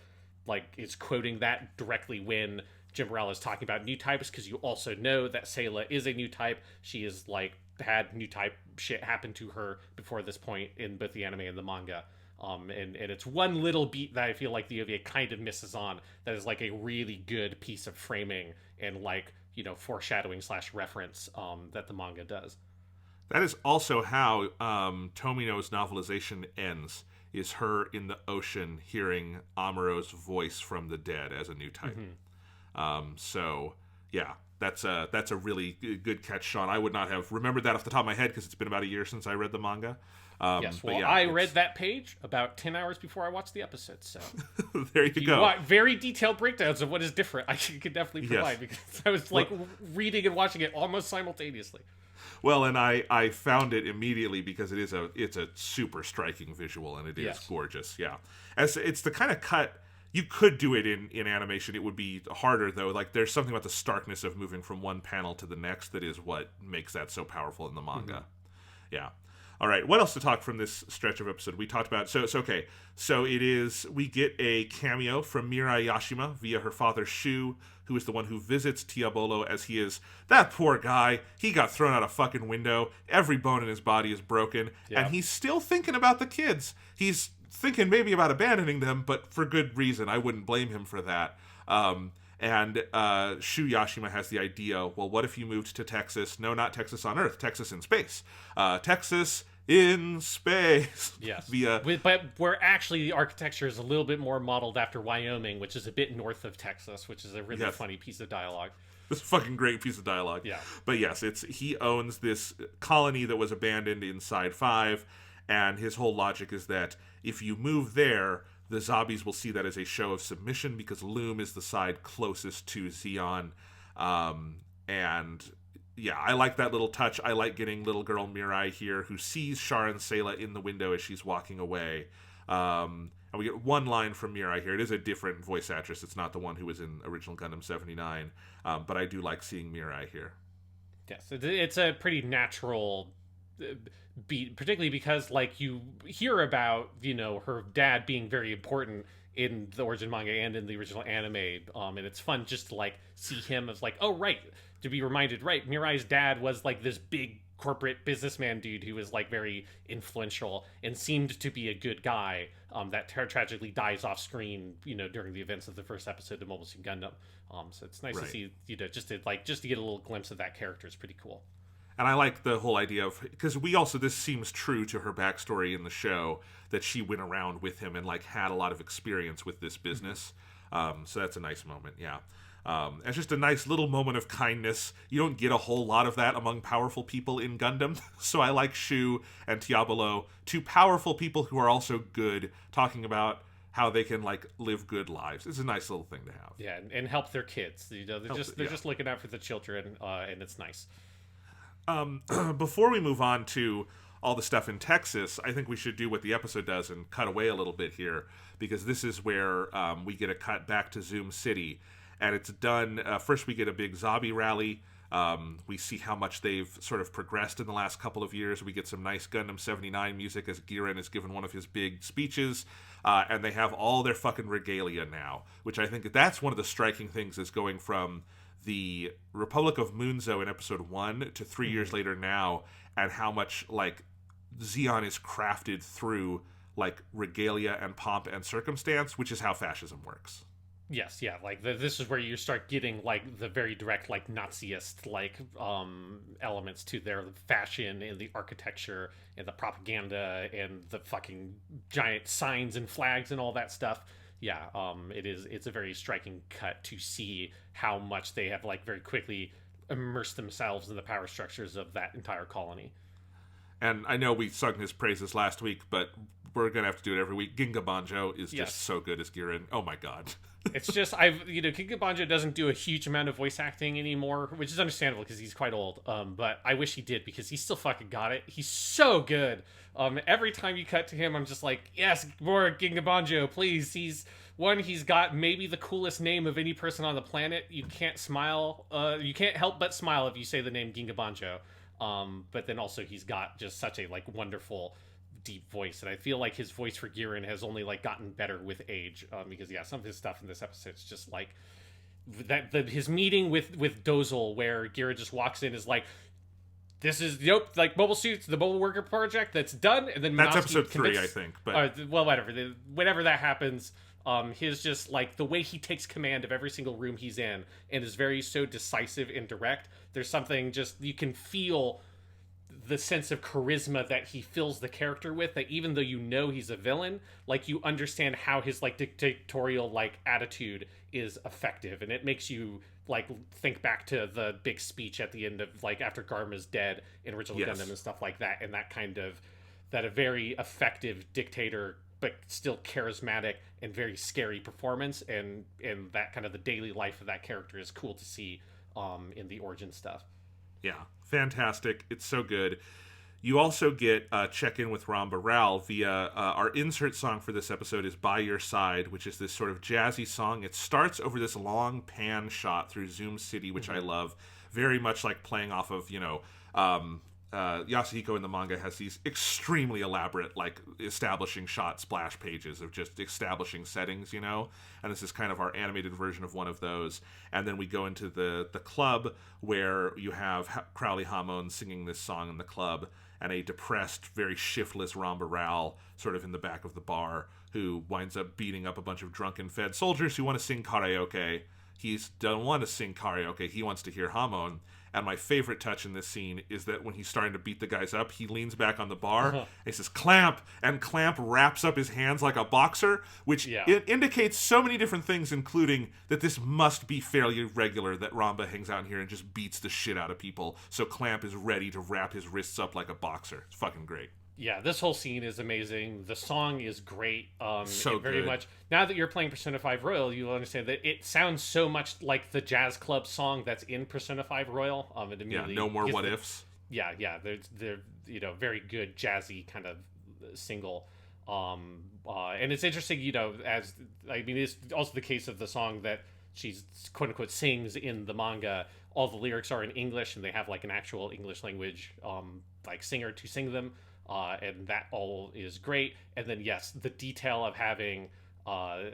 like is quoting that directly when Jimba Ral is talking about new types, because you also know that Sayla is a new type. She is like had new type shit happen to her before this point in both the anime and the manga. And it's one little beat that I feel like the OVA kind of misses on, that is like a really good piece of framing and like, foreshadowing / reference that the manga does. That is also how Tomino's novelization ends, is her in the ocean hearing Amuro's voice from the dead as a new type. So, yeah, that's a really good catch, Sean. I would not have remembered that off the top of my head because it's been about a year since I read the manga. Yes, well, yeah, I read that page about 10 hours before I watched the episode, so... There you go. Very detailed breakdowns of what is different, I could definitely provide, because I was, reading and watching it almost simultaneously. Well, and I found it immediately because it's a super striking visual, and it is gorgeous, yeah. As it's the kind of cut... You could do it in animation. It would be harder, though. Like, there's something about the starkness of moving from one panel to the next that is what makes that so powerful in the manga. Yeah. All right, what else to talk from this stretch of episode? We talked about okay. So it is we get a cameo from Mirai Yashima via her father Shu, who is the one who visits Teabolo as he is that poor guy. He got thrown out a fucking window. Every bone in his body is broken, and he's still thinking about the kids. He's thinking maybe about abandoning them, but for good reason. I wouldn't blame him for that. And Shu Yashima has the idea, well, what if you moved to Texas? No, not Texas on Earth, Texas in space. Texas in space. Yes. But where actually the architecture is a little bit more modeled after Wyoming, which is a bit north of Texas, which is a really funny piece of dialogue. This fucking great piece of dialogue. Yeah. But yes, he owns this colony that was abandoned inside 5, and his whole logic is that if you move there, the Zombies will see that as a show of submission because Loom is the side closest to Zeon. And yeah, I like that little touch. I like getting little girl Mirai here who sees Char and Sayla in the window as she's walking away. And we get one line from Mirai here. It is a different voice actress. It's not the one who was in original Gundam 79. But I do like seeing Mirai here. Yes, it's a pretty natural beat, particularly because like you hear about her dad being very important in the Origin manga and in the original anime, and it's fun just to like see him as like, oh right, to be reminded, right, Mirai's dad was like this big corporate businessman dude who was like very influential and seemed to be a good guy, that tragically dies off screen during the events of the first episode of Mobile Suit Gundam. So it's nice to see just to get a little glimpse of that character is pretty cool. And I like the whole idea of, because this seems true to her backstory in the show, that she went around with him and like had a lot of experience with this business. So that's a nice moment, yeah. It's just a nice little moment of kindness. You don't get a whole lot of that among powerful people in Gundam. So I like Shu and Teabolo, two powerful people who are also good, talking about how they can like live good lives. It's a nice little thing to have. Yeah, and help their kids. They're just looking out for the children, and it's nice. Before we move on to all the stuff in Texas, I think we should do what the episode does and cut away a little bit here, because this is where we get a cut back to Zoom City, and it's done. First, we get a big zombie rally. We see how much they've sort of progressed in the last couple of years. We get some nice Gundam 79 music as Gihren is given one of his big speeches, and they have all their fucking regalia now, which I think that's one of the striking things, is going from the Republic of Munzo in episode 1 to 3 years later now, and how much like Zeon is crafted through like regalia and pomp and circumstance, which is how fascism works. Yes, yeah, like this is where you start getting like the very direct like Naziist like elements to their fashion and the architecture and the propaganda and the fucking giant signs and flags and all that stuff. Yeah, it's a very striking cut to see how much they have like very quickly immersed themselves in the power structures of that entire colony. And I know we sung his praises last week, but we're gonna have to do it every week. Ginga Banjo is just so good as Gihren. Oh my god. It's just Ginga Banjo doesn't do a huge amount of voice acting anymore, which is understandable because he's quite old. But I wish he did, because he still fucking got it. He's so good. Every time you cut to him, I'm just like, yes, more Ginga Banjo, please. He's got maybe the coolest name of any person on the planet. You can't help but smile if you say the name Ginga Banjo. But then also he's got just such a like wonderful deep voice, and I feel like his voice for Gihren has only like gotten better with age, because some of his stuff in this episode is just like his meeting with Dozel, where Gihren just walks in, is like, this is like Mobile Suits, the Mobile Worker Project that's done, and then that's episode 3, I think. But well, whenever that happens, his just like the way he takes command of every single room he's in and is very so decisive and direct. There's something just you can feel the sense of charisma that he fills the character with, that even though he's a villain, like you understand how his like dictatorial like attitude is effective, and it makes you like think back to the big speech at the end of like after Garma's dead in original Gundam and stuff like that, and that a very effective dictator but still charismatic and very scary performance, and that kind of the daily life of that character is cool to see in the Origin stuff. Yeah, fantastic. It's so good. You also get check-in with Ram Baral via our insert song for this episode is By Your Side, which is this sort of jazzy song. It starts over this long pan shot through Zoom City, which I love, very much like playing off of, Yasuhiko in the manga has these extremely elaborate, like, establishing shot splash pages of just establishing settings, you know? And this is kind of our animated version of one of those. And then we go into the club where you have Crowley Hamon singing this song in the club, and a depressed, very shiftless Ramba Ral sort of in the back of the bar, who winds up beating up a bunch of drunken fed soldiers who want to sing karaoke. He doesn't want to sing karaoke, he wants to hear Hamon. And my favorite touch in this scene is that when he's starting to beat the guys up, he leans back on the bar, and he says, "Clamp!" And Clamp wraps up his hands like a boxer, which it indicates so many different things, including that this must be fairly regular that Ramba hangs out in here and just beats the shit out of people. So Clamp is ready to wrap his wrists up like a boxer. It's fucking great. Yeah, this whole scene is amazing. The song is great. So very good. much. Now that you're playing Persona 5 Royal, you'll understand that it sounds so much like the jazz club song that's in Persona 5 Royal. No more what ifs. Yeah. They're very good jazzy kind of single. And it's interesting, it's also the case of the song that she's quote unquote sings in the manga. All the lyrics are in English, and they have like an actual English language like singer to sing them. And that all is great. And then, yes, the detail of having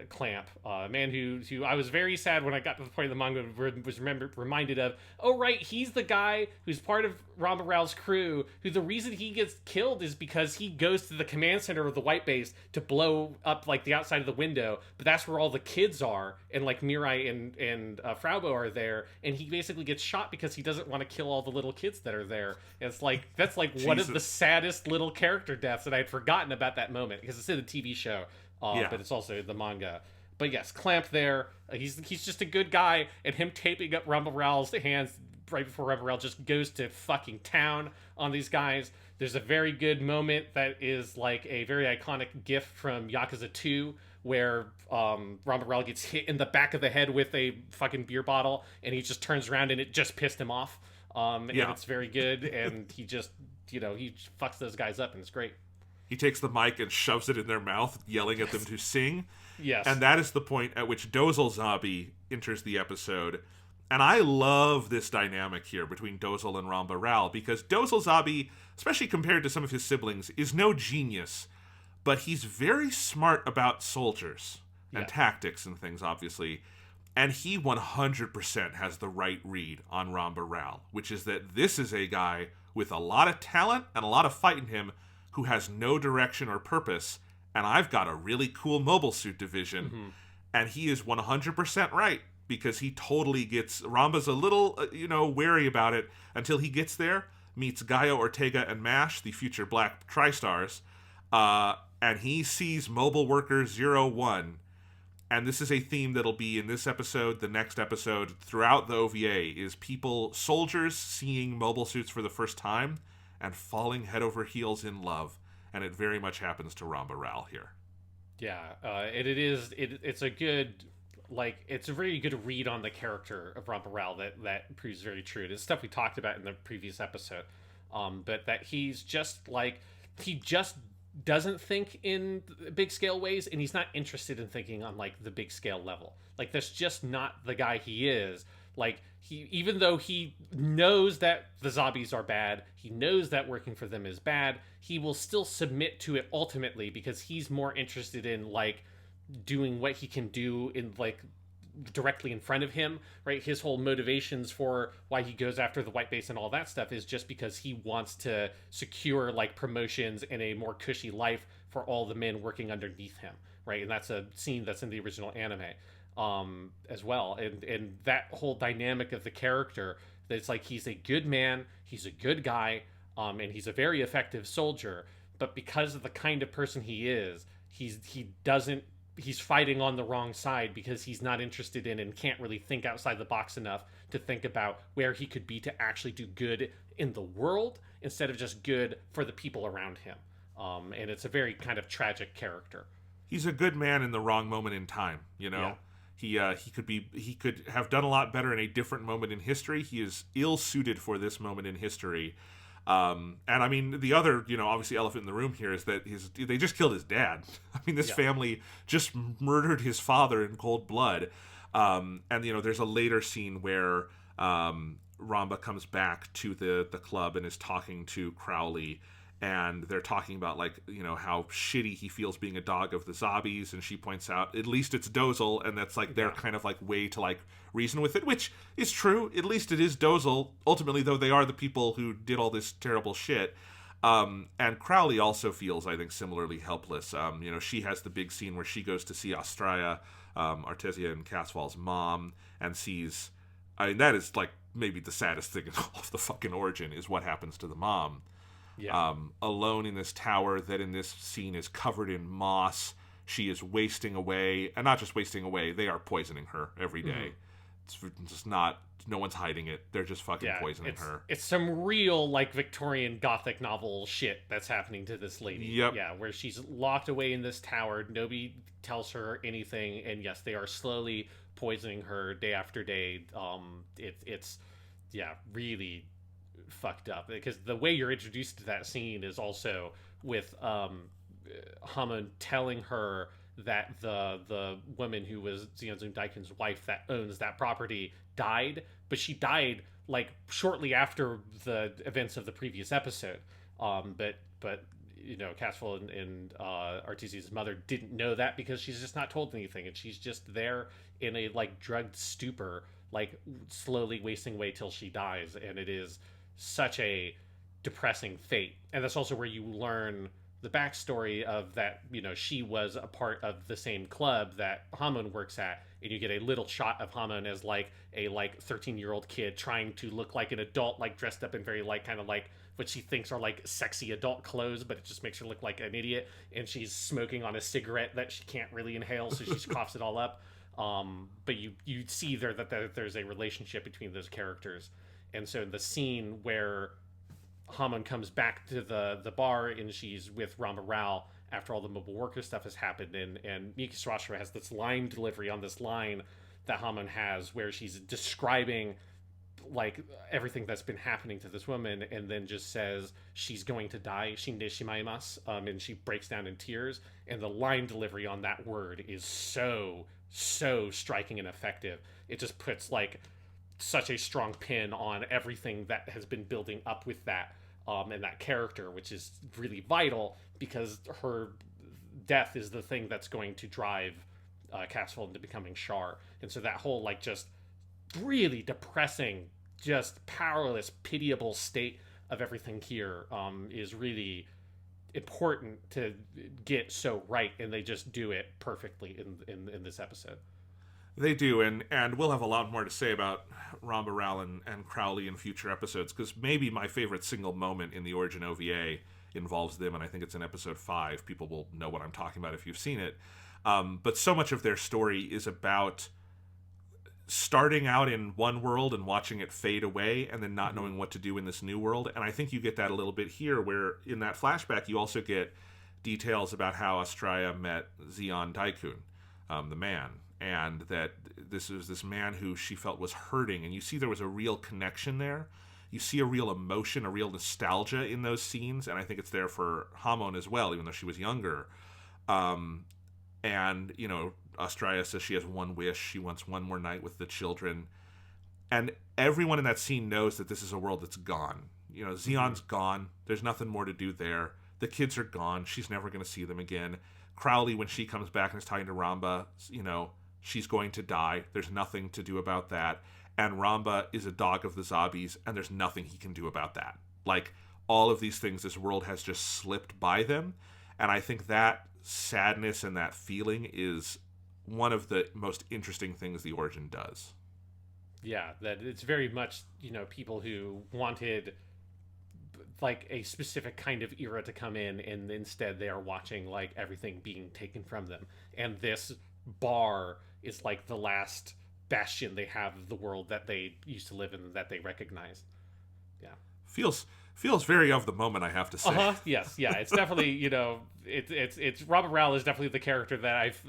Clamp, a man who I was very sad when I got to the point of the manga was reminded of, oh, right, he's the guy who's part of Ramba Rao's crew, who the reason he gets killed is because he goes to the command center of the White Base to blow up, like, the outside of the window, but that's where all the kids are, and, like, Mirai and Fraubo are there, and he basically gets shot because he doesn't want to kill all the little kids that are there. And it's like, that's, like, one of the saddest little character deaths, and I had forgotten about that moment, because it's in the TV show. But it's also the manga. But yes, Clamp there. He's just a good guy, and him taping up Ramba Rao's hands right before Ramba Rao just goes to fucking town on these guys. There's a very good moment that is like a very iconic gif from Yakuza 2 where Ramba Rao gets hit in the back of the head with a fucking beer bottle, and he just turns around and it just pissed him off. And it's very good, and he just, he fucks those guys up, and it's great. He takes the mic and shoves it in their mouth, yelling at them to sing. Yes. And that is the point at which Dozel Zabi enters the episode. And I love this dynamic here between Dozel and Ramba Rao, because Dozel Zabi, especially compared to some of his siblings, is no genius, but he's very smart about soldiers and tactics and things, obviously. And he 100% has the right read on Ramba Rao, which is that this is a guy with a lot of talent and a lot of fight in him, who has no direction or purpose, and I've got a really cool mobile suit division. And he is 100% right, because he totally gets... Ramba's a little, wary about it until he gets there, meets Gaio, Ortega, and Mash, the future Black Tri-Stars, and he sees Mobile Worker 01. And this is a theme that'll be in this episode, the next episode, throughout the OVA, is soldiers seeing mobile suits for the first time, and falling head over heels in love, and it very much happens to Ramba Rao here. Yeah, it's a good, it's a very good read on the character of Ramba Rao that proves very true. It's stuff we talked about in the previous episode, but that he's just he just doesn't think in big scale ways, and he's not interested in thinking on the big scale level. That's just not the guy he is. Even though he knows that the zombies are bad, he knows that working for them is bad, he will still submit to it ultimately, because he's more interested in doing what he can do in directly in front of him, right? His whole motivations for why he goes after the White Base and all that stuff is just because he wants to secure promotions and a more cushy life for all the men working underneath him, right? And that's a scene that's in the original anime. As well, and that whole dynamic of the character, that it's he's a good man, he's a good guy, and he's a very effective soldier, but because of the kind of person he is, he's fighting on the wrong side, because he's not interested in and can't really think outside the box enough to think about where he could be to actually do good in the world instead of just good for the people around him. And it's a very kind of tragic character. He's a good man in the wrong moment in time, Yeah. He could have done a lot better in a different moment in history. He is ill-suited for this moment in history. And I mean, the other, obviously elephant in the room here is that they just killed his dad. I mean, this family just murdered his father in cold blood. And there's a later scene where Ramba comes back to the club and is talking to Crowley, and they're talking about, like, you know, how shitty he feels being a dog of the zombies, and she points out at least it's Dozel, and that's like their kind of like way to like reason with it, which is true. At least it is Dozel ultimately, though they are the people who did all this terrible shit. And Crowley also feels, I think, similarly helpless. You know, she has the big scene where she goes to see Artesia and Casval's mom, and sees, I mean, that is like maybe the saddest thing in all of the fucking Origin, is what happens to the mom. Yeah. Alone in this tower that in this scene is covered in moss. She is wasting away, and not just wasting away, they are poisoning her every day. It's just not, no one's hiding it. They're just fucking poisoning her. It's some real, like, Victorian Gothic novel shit that's happening to this lady. Yep. Yeah, where she's locked away in this tower. Nobody tells her anything. And yes, they are slowly poisoning her day after day. It's really fucked up. Because the way you're introduced to that scene is also with Hamon telling her that the woman who was Xianzun Daikun's wife that owns that property died, but she died like shortly after the events of the previous episode. But you know, Casval and Artesia's mother didn't know that because she's just not told anything, and she's just there in a like drugged stupor, like slowly wasting away till she dies, and it is such a depressing fate. And that's also where you learn the backstory of that, you know, she was a part of the same club that Hamon works at, and you get a little shot of Hamon as like a 13-year-old kid trying to look like an adult, like dressed up in very like kind of like what she thinks are like sexy adult clothes, but it just makes her look like an idiot, and she's smoking on a cigarette that she can't really inhale, so she just coughs it all up. But you see there that there's a relationship between those characters. And so the scene where Hamon comes back to the bar and she's with Ramba Rao after all the mobile worker stuff has happened, and Miki Sawashiro has this line delivery on this line that Hamon has where she's describing like everything that's been happening to this woman, and then just says she's going to die, shinde shimaimasu, and she breaks down in tears, and the line delivery on that word is so striking and effective. It just puts like such a strong pin on everything that has been building up with that, and that character, which is really vital because her death is the thing that's going to drive Casval into becoming Char. And so that whole like just really depressing, just powerless, pitiable state of everything here is really important to get so right, and they just do it perfectly in this episode. They do, and we'll have a lot more to say about Ramba Rao and Crowley in future episodes, because maybe my favorite single moment in the Origin OVA involves them, and I think it's in episode 5. People will know what I'm talking about if you've seen it. But so much of their story is about starting out in one world and watching it fade away, and then not knowing what to do in this new world. And I think you get that a little bit here, where in that flashback you also get details about how Astraea met Xian Daikun, the man, and that this is this man who she felt was hurting, and you see there was a real connection there. You see a real emotion, a real nostalgia in those scenes, and I think it's there for Hamon as well, even though she was younger. And, you know, Astraea says she has one wish. She wants one more night with the children. And everyone in that scene knows that this is a world that's gone. You know, Xian's gone. There's nothing more to do there. The kids are gone. She's never going to see them again. Crowley, when she comes back and is talking to Ramba, you know, she's going to die. There's nothing to do about that. And Ramba is a dog of the zombies, and there's nothing he can do about that. Like, all of these things, this world has just slipped by them. And I think that sadness and that feeling is one of the most interesting things the Origin does. Yeah, that it's very much, you know, people who wanted like a specific kind of era to come in, and instead they are watching like everything being taken from them. And this bar is like the last bastion they have of the world that they used to live in, that they recognize. Yeah. Feels Feels very of the moment, I have to say. Yes, yeah. It's definitely, it's Robert Rowell is definitely the character that I've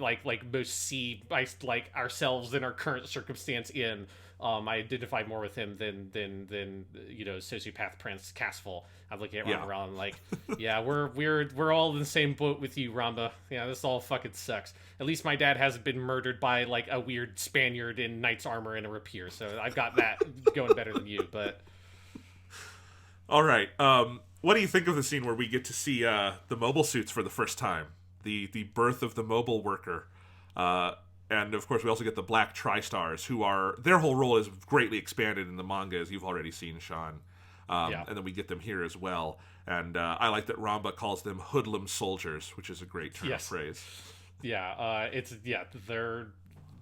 most see like ourselves in our current circumstance in. I identify more with him than sociopath Prince Casval. I'm looking at Robert Rowell and like, yeah, we're all in the same boat with you, Ramba. Yeah, this all fucking sucks. At least my dad hasn't been murdered by like a weird Spaniard in knight's armor and a rapier, so I've got that going better than you. But all right, what do you think of the scene where we get to see the mobile suits for the first time, the birth of the mobile worker? And of course, we also get the Black Tri-Stars, who are, their whole role is greatly expanded in the manga, as you've already seen, Sean. And then we get them here as well. And I like that Ramba calls them hoodlum soldiers, which is a great turn of phrase. Yeah,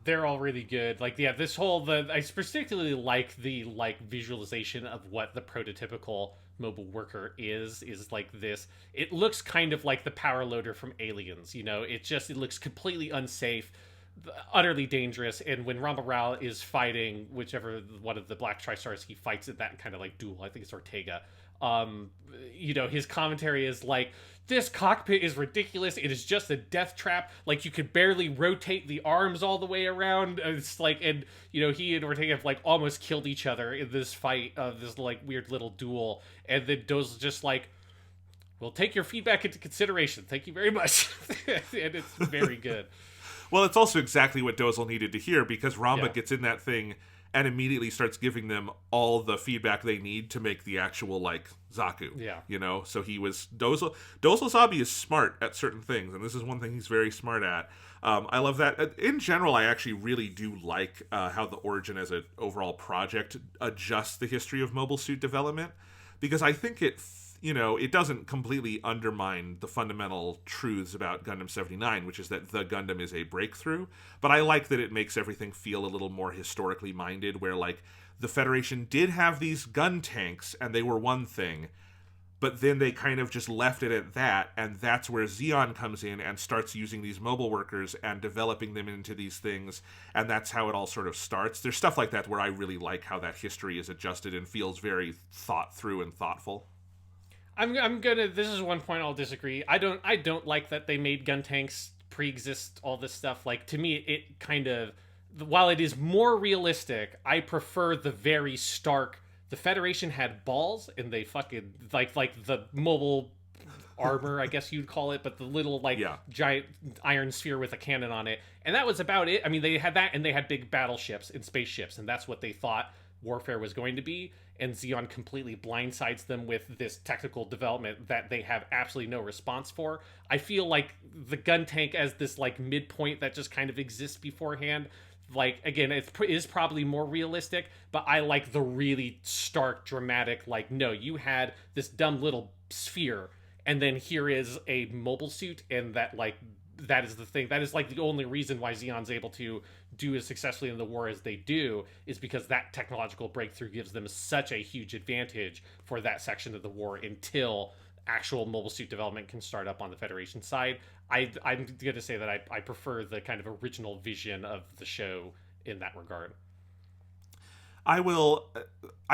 they're all really good. Like, yeah, this whole, I particularly like the visualization of what the prototypical mobile worker is like this. It looks kind of like the power loader from Aliens, it looks completely unsafe, utterly dangerous. And when Ramba Rao is fighting whichever one of the Black Tri-Stars he fights at that kind of like duel, I think it's Ortega, his commentary is like, this cockpit is ridiculous, it is just a death trap, like you could barely rotate the arms all the way around. It's like, and he and Ortega have like almost killed each other in this fight of this like weird little duel, and then Do's just like, we'll take your feedback into consideration, thank you very much. And it's very good. Well, it's also exactly what Dozel needed to hear, because Ramba gets in that thing and immediately starts giving them all the feedback they need to make the actual, like, Zaku. Yeah. So he was... Dozel Zabi is smart at certain things, and this is one thing he's very smart at. I love that. In general, I actually really do like how the Origin as an overall project adjusts the history of mobile suit development, because I think it doesn't completely undermine the fundamental truths about Gundam 79, which is that the Gundam is a breakthrough. But I like that it makes everything feel a little more historically minded, where, like, the Federation did have these gun tanks, and they were one thing, but then they kind of just left it at that, and that's where Zeon comes in and starts using these mobile workers and developing them into these things, and that's how it all sort of starts. There's stuff like that where I really like how that history is adjusted and feels very thought through and thoughtful. This is one point I'll disagree. I don't like that they made gun tanks pre-exist all this stuff. Like, to me, it kind of, while it is more realistic, I prefer the very stark, the Federation had balls and they fucking like the mobile armor, I guess you'd call it, but the little giant iron sphere with a cannon on it, and that was about it. I mean, they had that, and they had big battleships and spaceships, and that's what they thought warfare was going to be. And Zeon completely blindsides them with this technical development that they have absolutely no response for. I feel like the gun tank as this like midpoint that just kind of exists beforehand, like, again, it is probably more realistic, but I like the really stark, dramatic, like, no, you had this dumb little sphere, and then here is a mobile suit, and that, like, that is the thing. That is, like, the only reason why Zeon's able to do as successfully in the war as they do, is because that technological breakthrough gives them such a huge advantage for that section of the war until actual mobile suit development can start up on the Federation side. I'm going to say that I prefer the kind of original vision of the show in that regard. I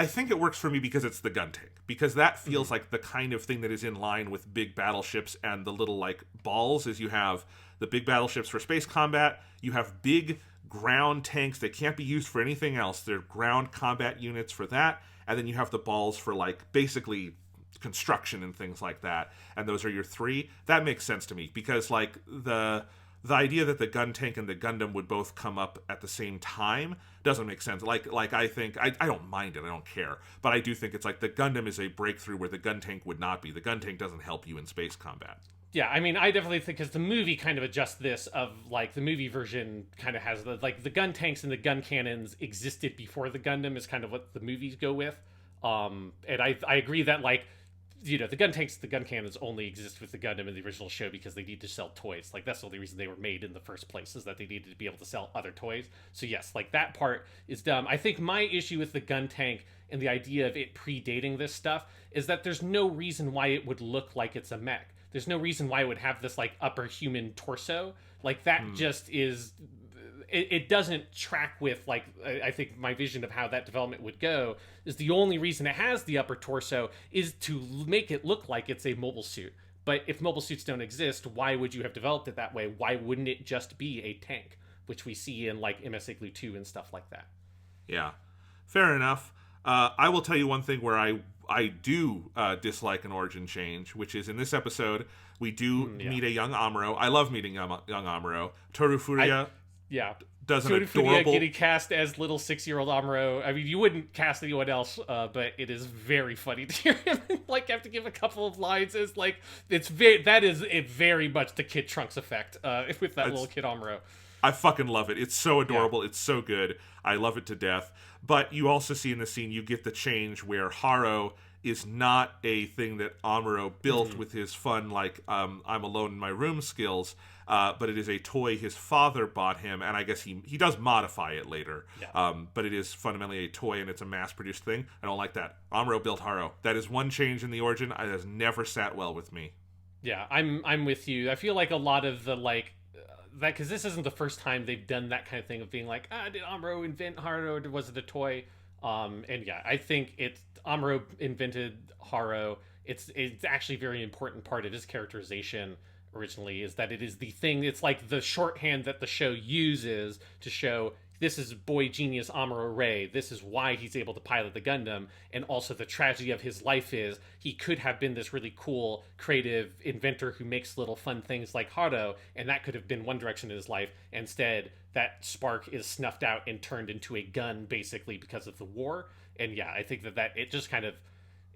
think it works for me because it's the gun tank, because that feels like the kind of thing that is in line with big battleships, and the little, like, balls is you have the big battleships for space combat, you have big ground tanks that can't be used for anything else, they're ground combat units for that, and then you have the balls for, like, basically construction and things like that, and those are your three. That makes sense to me, because, like, the idea that the gun tank and the Gundam would both come up at the same time doesn't make sense. Like I think, I don't mind it, I don't care, but I do think it's like the Gundam is a breakthrough where the gun tank would not be. The gun tank doesn't help you in space combat. Yeah, I mean, I definitely think, because the movie kind of adjusts this, of, like, the movie version kind of has the gun tanks and the gun cannons existed before the Gundam is kind of what the movies go with. And I agree that, like, the gun tanks, the gun cannons only exist with the Gundam in the original show because they need to sell toys. Like, that's the only reason they were made in the first place, is that they needed to be able to sell other toys. So yes, like, that part is dumb. I think my issue with the gun tank and the idea of it predating this stuff is that there's no reason why it would look like it's a mech. There's no reason why it would have this, like, upper human torso. Like, that just is... it doesn't track with, like, I think my vision of how that development would go is the only reason it has the upper torso is to make it look like it's a mobile suit. But if mobile suits don't exist, why would you have developed it that way? Why wouldn't it just be a tank, which we see in like MS Igloo 2 and stuff like that? Yeah, fair enough. I will tell you one thing where I do dislike an origin change, which is in this episode we do meet a young Amuro. I love meeting young Amuro. Toru Furuya. Does an adorable... getting cast as little 6-year-old Amuro. I mean, you wouldn't cast anyone else, but it is very funny to hear him like have to give a couple of lines. Is like that is very much the Kid Trunks effect with that little kid Amuro. I fucking love it. It's so adorable. Yeah. It's so good. I love it to death. But you also see in the scene, you get the change where Haro is not a thing that Amuro built with his fun, like, I'm alone in my room skills, but it is a toy his father bought him, and I guess he does modify it later. Yeah. But it is fundamentally a toy, and it's a mass-produced thing. I don't like that. Amuro built Haro. That is one change in the origin that has never sat well with me. Yeah, I'm with you. I feel like a lot of the, like, that, because this isn't the first time they've done that kind of thing of being like, did Amuro invent Haro, or was it a toy? And yeah, I think Amuro invented Haro. It's actually a very important part of his characterization originally, is that it is the thing, it's like the shorthand that the show uses to show this is boy genius Amuro Ray, this is why he's able to pilot the Gundam, and also the tragedy of his life is he could have been this really cool, creative inventor who makes little fun things like Haro, and that could have been one direction in his life. Instead, that spark is snuffed out and turned into a gun, basically, because of the war. And yeah, I think that it just kind of,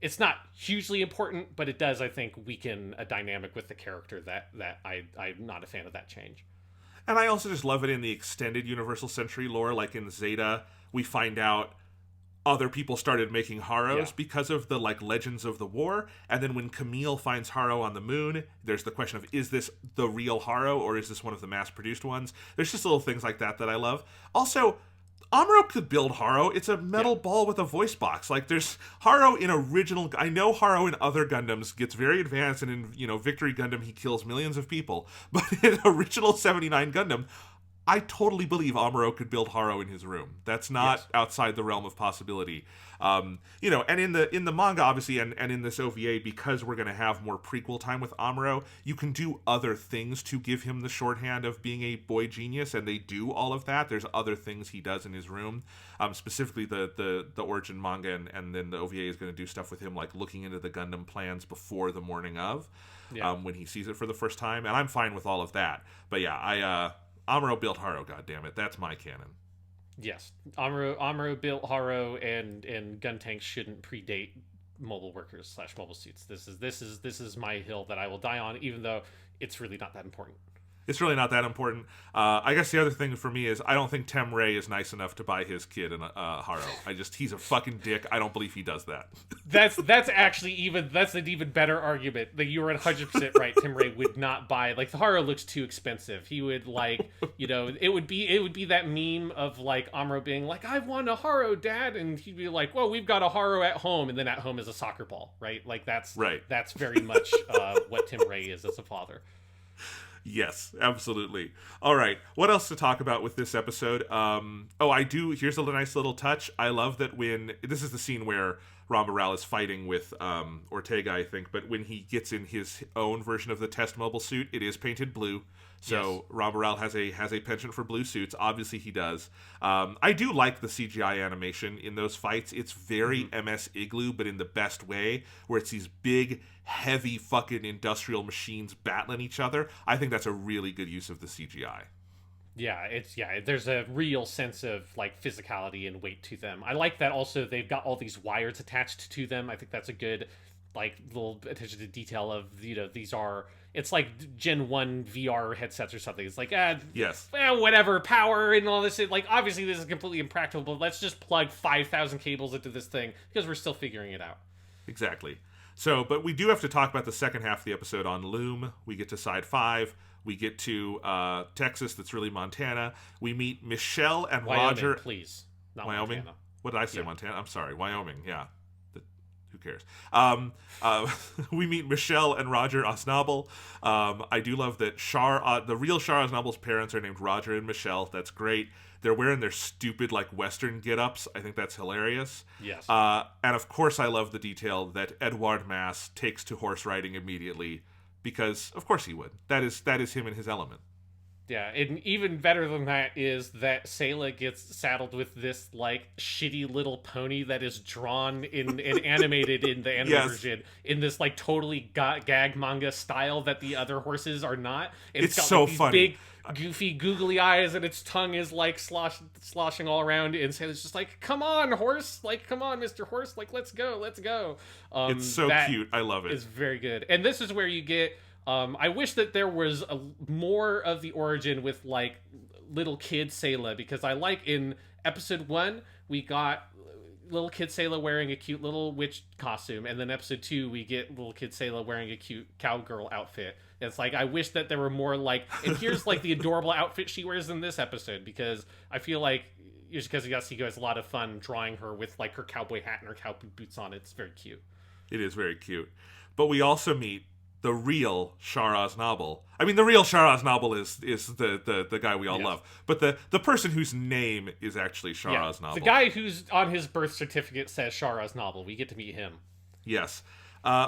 it's not hugely important, but it does, I think, weaken a dynamic with the character that I'm not a fan of that change. And I also just love it in the extended Universal Century lore. Like in Zeta, we find out other people started making Haros because of the, like, legends of the war. And then when Camille finds Haro on the moon, there's the question of, is this the real Haro, or is this one of the mass-produced ones? There's just little things like that I love. Also, Amuro could build Haro. It's a metal ball with a voice box. Like, there's Haro in original... I know Haro in other Gundams gets very advanced, and in, Victory Gundam, he kills millions of people. But in original 79 Gundam, I totally believe Amuro could build Haro in his room. That's not outside the realm of possibility. And in the manga, obviously, and in this OVA, because we're going to have more prequel time with Amuro, you can do other things to give him the shorthand of being a boy genius, and they do all of that. There's other things he does in his room, specifically the Origin manga, and then the OVA is going to do stuff with him, like looking into the Gundam plans before the morning of, when he sees it for the first time, and I'm fine with all of that. But yeah, Amuro built Haro, goddammit. That's my canon. Yes, Amuro built Haro, and gun tanks shouldn't predate mobile workers / mobile suits. This is my hill that I will die on, even though it's really not that important. It's really not that important. I guess the other thing for me is I don't think Tem Ray is nice enough to buy his kid an Haro. He's a fucking dick. I don't believe he does that. That's an even better argument. Like, you were 100% right. Tim Ray would not buy, like, the Haro looks too expensive. He would, like, it would be that meme of, like, Amuro being like, I want a Haro, Dad, and he'd be like, well, we've got a Haro at home, and then at home is a soccer ball, right? Like, that's very much what Tim Ray is as a father. Yes, absolutely. All right, what else to talk about with this episode? Here's a nice little touch. I love that this is the scene where Rambaral is fighting with Ortega, I think, but when he gets in his own version of the test mobile suit, it is painted blue. So yes. Rambaral has a penchant for blue suits. Obviously, he does. I do like the CGI animation in those fights. It's very MS Igloo, but in the best way, where it's these big, heavy fucking industrial machines battling each other. I think that's a really good use of the CGI. There's a real sense of, like, physicality and weight to them. I like that also they've got all these wires attached to them. I think that's a good, like, little attention to detail of, these are... It's like Gen 1 VR headsets or something. It's like, whatever, power and all this. Like, obviously this is completely impractical, but let's just plug 5,000 cables into this thing because we're still figuring it out. Exactly. So, but we do have to talk about the second half of the episode on Loom. We get to Side 5. We get to Texas, that's really Montana. We meet Michelle and Wyoming, Roger. Please. Not Wyoming? Montana. What did I say, Montana? I'm sorry, Wyoming, yeah. Who cares? We meet Michelle and Roger Aznable. I do love that the real Char Aznable's parents are named Roger and Michelle. That's great. They're wearing their stupid, like, Western get-ups. I think that's hilarious. Yes. And, of course, I love the detail that Edouard Mass takes to horse riding immediately, because, of course, he would. That is him in his element. Yeah, and even better than that is that Sayla gets saddled with this, like, shitty little pony that is drawn and animated in the anime version in this, like, totally gag manga style that the other horses are not. And it's got, so like, these funny. Big, goofy, googly eyes, and its tongue is, like, sloshing all around, and Sayla's just like, come on, horse! Like, come on, Mr. Horse! Like, let's go! It's so cute. I love it. It's very good. And this is where you get... I wish that there was more of the origin with, like, little kid Sayla, because I like in episode 1, we got little kid Sayla wearing a cute little witch costume, and then episode 2, we get little kid Sayla wearing a cute cowgirl outfit. And it's like, I wish that there were more, like, and here's, like, the adorable outfit she wears in this episode, because I feel like, just because Yasuhiko has a lot of fun drawing her with, like, her cowboy hat and her cowboy boots on. It's very cute. It is very cute. But we also meet the real Char Aznable. I mean, the real Char Aznable is the guy we all love. But the person whose name is actually Char Aznable. The guy who's on his birth certificate says Char Aznable. We get to meet him. Yes.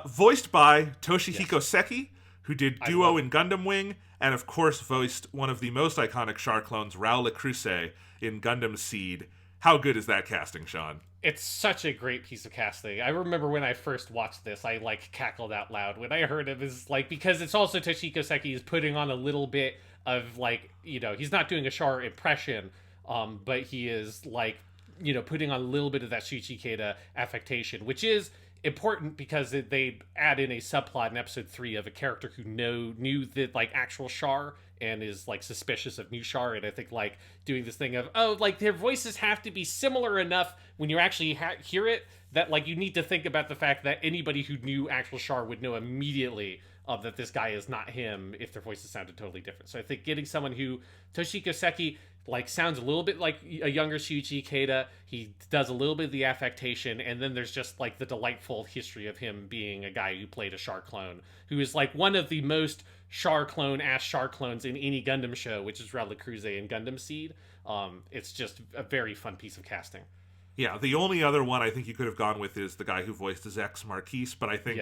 Voiced by Toshihiko Seki, who did Duo in Gundam Wing, and of course voiced one of the most iconic Char clones, Raoul Lecruce, in Gundam Seed. How good is that casting, Sean? It's such a great piece of casting. I remember when I first watched this, I, like, cackled out loud when I heard him. Is like, because it's also Toshihiko Seki is putting on a little bit of, like, you know, he's not doing a Char impression, but he is, like, you know, putting on a little bit of that Shuichi Ikeda affectation, which is important because they add in a subplot in episode 3 of a character who knew the, like, actual Char and is, like, suspicious of new Char, and I think, like, doing this thing of, oh, like, their voices have to be similar enough when you actually hear it, that, like, you need to think about the fact that anybody who knew actual Char would know immediately that this guy is not him if their voices sounded totally different. So I think getting someone who, Toshihiko Seki, like, sounds a little bit like a younger Shuichi Ikeda, he does a little bit of the affectation, and then there's just, like, the delightful history of him being a guy who played a Char clone, who is, like, one of the most Char clones in any Gundam show, which is Raoul Lecruce in Gundam Seed. It's just a very fun piece of casting. Yeah, the only other one I think you could have gone with is the guy who voiced Zex Marquise, but I think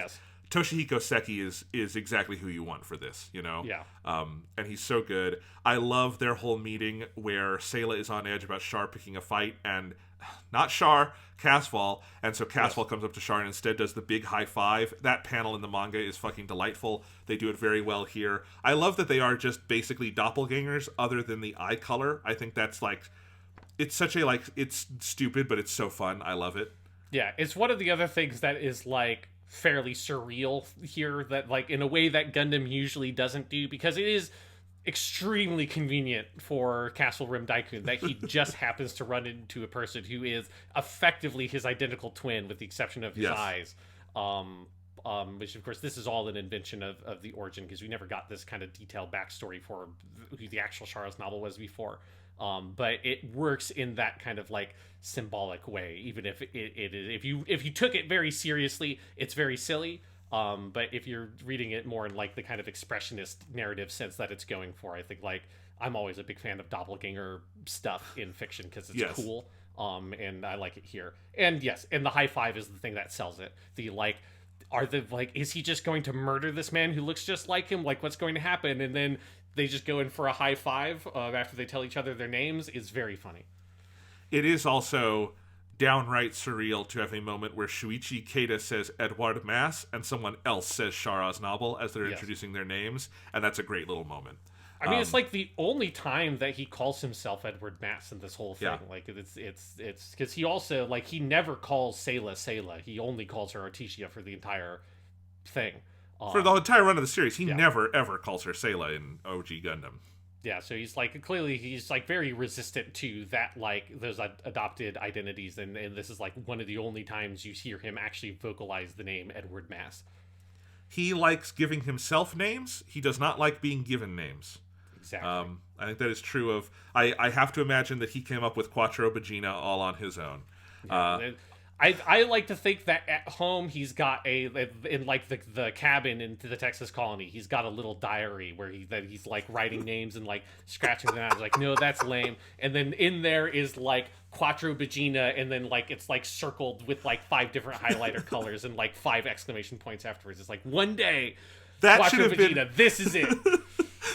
Toshihiko Seki is exactly who you want for this, you know? Yeah. And he's so good. I love their whole meeting where Sayla is on edge about Char picking a fight, and not Char, Casval, and so Casval comes up to Char and instead does the big high five. That panel in the manga is fucking delightful. They do it very well here. I love that they are just basically doppelgangers other than the eye color. I think that's, like, it's such a, like, it's stupid, but it's so fun. I love it. Yeah, it's one of the other things that is, like, fairly surreal here, that, like, in a way that Gundam usually doesn't do, because it is extremely convenient for Castle Rim Daikun that he just happens to run into a person who is effectively his identical twin with the exception of his eyes. Which, of course, this is all an invention of the Origin, because we never got this kind of detailed backstory for who the actual Char Aznable was before. But it works in that kind of, like, symbolic way, even if it is, if you took it very seriously, it's very silly. But if you're reading it more in, like, the kind of expressionist narrative sense that it's going for, I think, like, I'm always a big fan of doppelganger stuff in fiction because it's cool. And I like it here. And yes, and the high five is the thing that sells it. The, like, is he just going to murder this man who looks just like him? Like, what's going to happen? And then they just go in for a high five after they tell each other their names is very funny. It is also downright surreal to have a moment where Shuichi Ikeda says Edouard Mass and someone else says Char Aznable as they're introducing their names, and that's a great little moment. I mean, it's like the only time that he calls himself Edward Mass in this whole thing. Like, it's because he also, like, he never calls Sayla. He only calls her Artesia for the entire thing. For the entire run of the series, he never ever calls her Sayla in OG Gundam. Yeah, so he's, like, clearly he's, like, very resistant to that, like, those adopted identities, and this is, like, one of the only times you hear him actually vocalize the name Edward Mass. He likes giving himself names. He does not like being given names. Exactly. I think that is true of... I have to imagine that he came up with Quattro Bagina all on his own. Yeah, I like to think that at home he's got in like the cabin in the Texas colony, he's got a little diary where he's like writing names and like scratching them out. He's like, no, that's lame. And then in there is like Quattro Vagina, and then like it's like circled with like 5 different highlighter colors and like 5 exclamation points afterwards. It's like, one day, that Quattro should have Vagina, been this is it.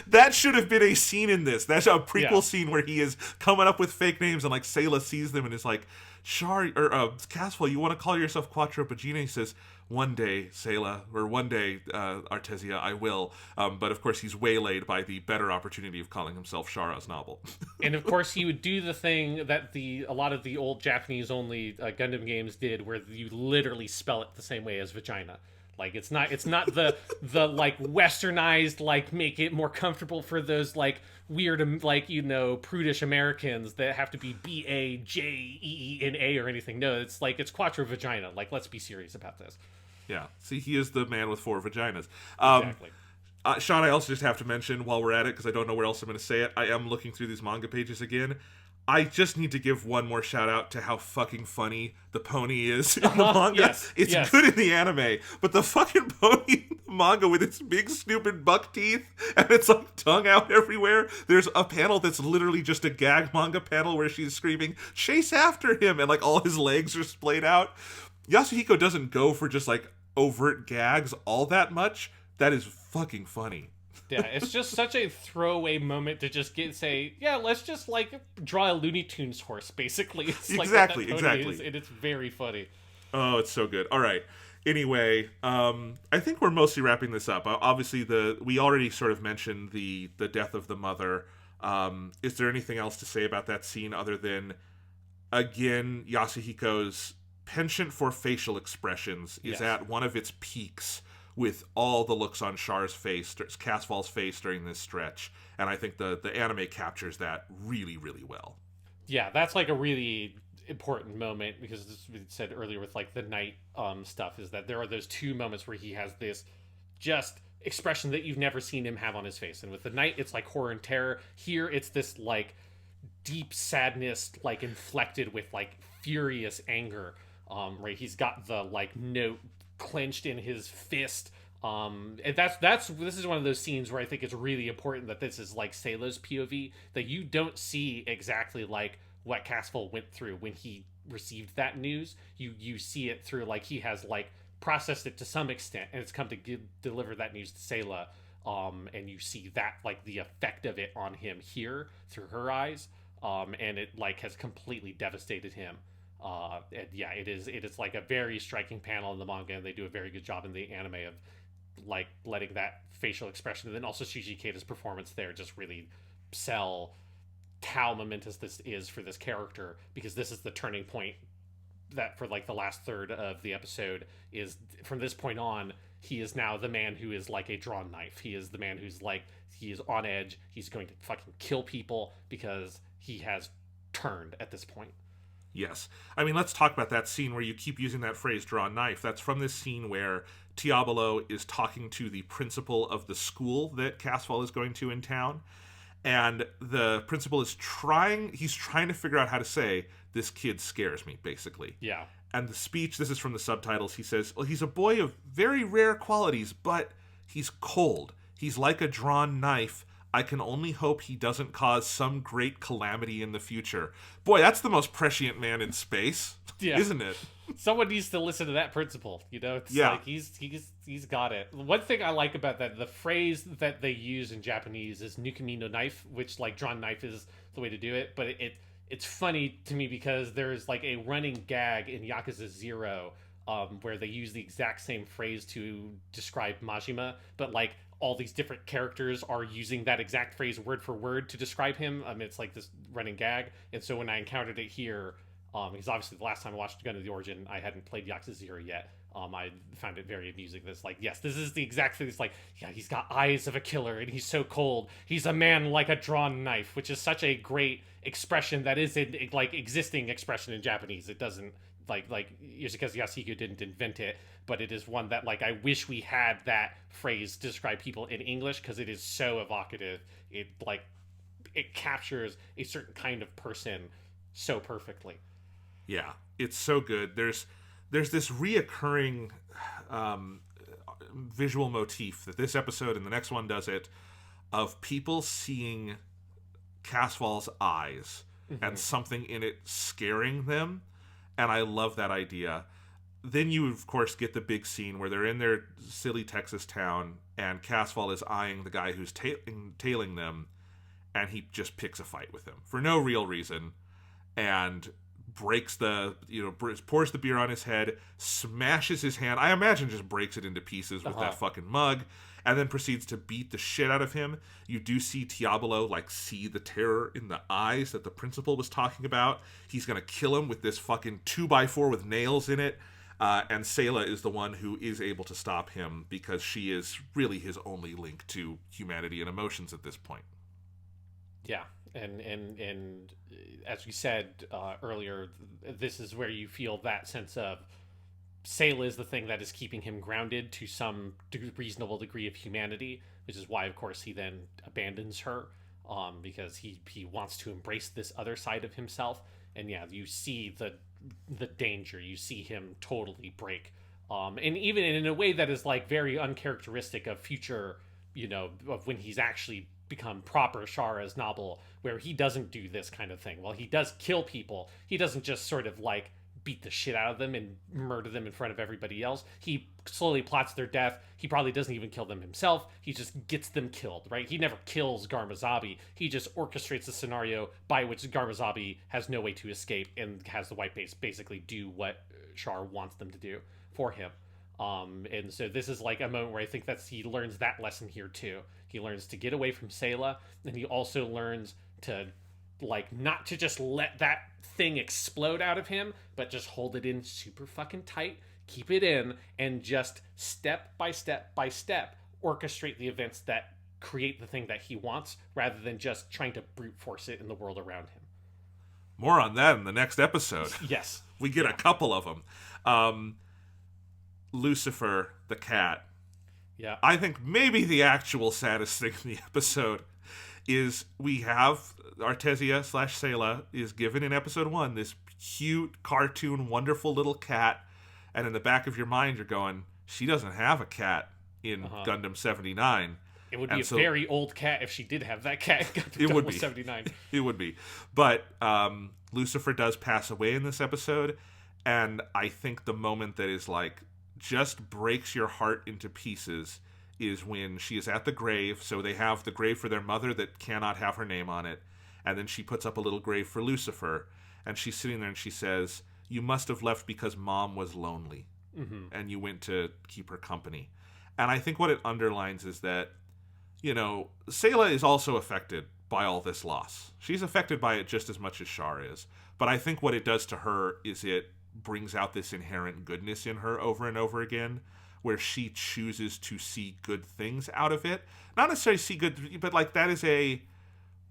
That should have been a scene in this. That's a prequel scene where he is coming up with fake names, and like Sayla sees them and is like, Casval, you want to call yourself Quattro Vagina? He says, one day, Sayla, or one day, Artesia, I will. But of course, he's waylaid by the better opportunity of calling himself Char Aznable. And of course, he would do the thing that a lot of the old Japanese-only Gundam games did, where you literally spell it the same way as vagina. Like, it's not the like westernized, like, make it more comfortable for those like weird, like, you know, prudish Americans that have to be Bajeena or anything. No, it's like, it's Quattro Vagina. Like, let's be serious about this. Yeah. See, he is the man with 4 vaginas. Exactly. Sean, I also just have to mention while we're at it, because I don't know where else I'm going to say it, I am looking through these manga pages again. I just need to give one more shout out to how fucking funny the pony is in the manga. Yes, it's yes. good in the anime, but the fucking pony in the manga with its big stupid buck teeth and its like tongue out everywhere. There's a panel that's literally just a gag manga panel where she's screaming, "Chase after him!" and like all his legs are splayed out. Yasuhiko doesn't go for just like overt gags all that much. That is fucking funny. Yeah, it's just such a throwaway moment to just say, yeah, let's just like draw a Looney Tunes horse, basically. It's like exactly. Is, and it's very funny. Oh, it's so good. All right. Anyway, I think we're mostly wrapping this up. Obviously, we already sort of mentioned the death of the mother. Is there anything else to say about that scene other than, again, Yasuhiko's penchant for facial expressions is at one of its peaks, with all the looks on Casval's face during this stretch. And I think the anime captures that really, really well. Yeah, that's like a really important moment, because as we said earlier with like the night stuff, is that there are those 2 moments where he has this just expression that you've never seen him have on his face. And with the night, it's like horror and terror. Here, it's this like deep sadness, like inflected with like furious anger. Right, he's got the like note clenched in his fist, and this is one of those scenes where I think it's really important that this is like Sayla's POV, that you don't see exactly like what Casval went through when he received that news. You see it through like he has like processed it to some extent, and it's come to deliver that news to Sayla, and you see that like the effect of it on him here through her eyes, and it like has completely devastated him. And yeah, it is like a very striking panel in the manga, and they do a very good job in the anime of like letting that facial expression, and then also Shuji Keita's performance there just really sell how momentous this is for this character, because this is the turning point that for like the last third of the episode is, from this point on, he is now the man who is like a drawn knife. He is the man who's like, he is on edge. He's going to fucking kill people because he has turned at this point. Yes. I mean, let's talk about that scene where you keep using that phrase, draw knife. That's from this scene where Teabolo is talking to the principal of the school that Casval is going to in town. And the principal is trying to figure out how to say, "This kid scares me," basically. Yeah. And the speech, this is from the subtitles, he says, "Well, he's a boy of very rare qualities, but he's cold. He's like a drawn knife. I can only hope he doesn't cause some great calamity in the future." Boy, that's the most prescient man in space, isn't it? Someone needs to listen to that principle. You know, it's like he's got it. One thing I like about that, the phrase that they use in Japanese is "nukumi no knife," which like drawn knife is the way to do it. But it's funny to me because there's like a running gag in Yakuza 0 where they use the exact same phrase to describe Majima, but like all these different characters are using that exact phrase word for word to describe him. It's like this running gag. And so when I encountered it here, because obviously the last time I watched Gundam the Origin, I hadn't played Yakuza 0 yet. I found it very amusing. This like, yes, this is the exact thing. It's like, yeah, he's got eyes of a killer and he's so cold. He's a man like a drawn knife, which is such a great expression that is a like existing expression in Japanese. It doesn't like Yoshikazu Yasuhiko didn't invent it, but it is one that like I wish we had that phrase to describe people in English, because it is so evocative. It captures a certain kind of person so perfectly. Yeah, it's so good. There's this reoccurring visual motif that this episode and the next one does it, of people seeing Casval's eyes and something in it scaring them, and I love that idea. Then you, of course, get the big scene where they're in their silly Texas town, and Casval is eyeing the guy who's tailing them, and he just picks a fight with him for no real reason, and breaks pours the beer on his head, smashes his hand, I imagine just breaks it into pieces with that fucking mug, and then proceeds to beat the shit out of him. You do see Teabolo, like, see the terror in the eyes that the principal was talking about. He's gonna kill him with this fucking 2x4 with nails in it. And Sayla is the one who is able to stop him, because she is really his only link to humanity and emotions at this point. Yeah, and as we said earlier, this is where you feel that sense of Sayla is the thing that is keeping him grounded to some reasonable degree of humanity, which is why, of course, he then abandons her, because he wants to embrace this other side of himself. And yeah, you see the danger. You see him totally break, and even in a way that is like very uncharacteristic of future, of when he's actually become proper Char as Nobble, where he doesn't do this kind of thing. While he does kill people, he doesn't just sort of like beat the shit out of them and murder them in front of everybody else. He slowly plots their death. He probably doesn't even kill them himself. He just gets them killed, right? He never kills Garmazabi. He just orchestrates a scenario by which Garmazabi has no way to escape and has the White Base basically do what Char wants them to do for him. And so this is like a moment where I think he learns that lesson here too. He learns to get away from Sayla, and he also learns to like not to just let that thing explode out of him, but just hold it in super fucking tight, keep it in, and just step by step by step orchestrate the events that create the thing that he wants, rather than just trying to brute force it in the world around him. More on that in the next episode. Yes. We get a couple of them. Lucifer, the cat. Yeah. I think maybe the actual saddest thing in the episode is we have Artesia / Sayla is given in episode 1 this cute, cartoon, wonderful little cat, and in the back of your mind you're going, she doesn't have a cat in Gundam 79. It would be very old cat if she did have that cat in Gundam it would be 79. It would be. But Lucifer does pass away in this episode, and I think the moment that is like just breaks your heart into pieces is when she is at the grave. So they have the grave for their mother that cannot have her name on it, and then she puts up a little grave for Lucifer, and she's sitting there and she says, "You must have left because mom was lonely, and you went to keep her company." And I think what it underlines is that, Sayla is also affected by all this loss. She's affected by it just as much as Char is, but I think what it does to her is it brings out this inherent goodness in her over and over again, where she chooses to see good things out of it. Not necessarily see good, but like that is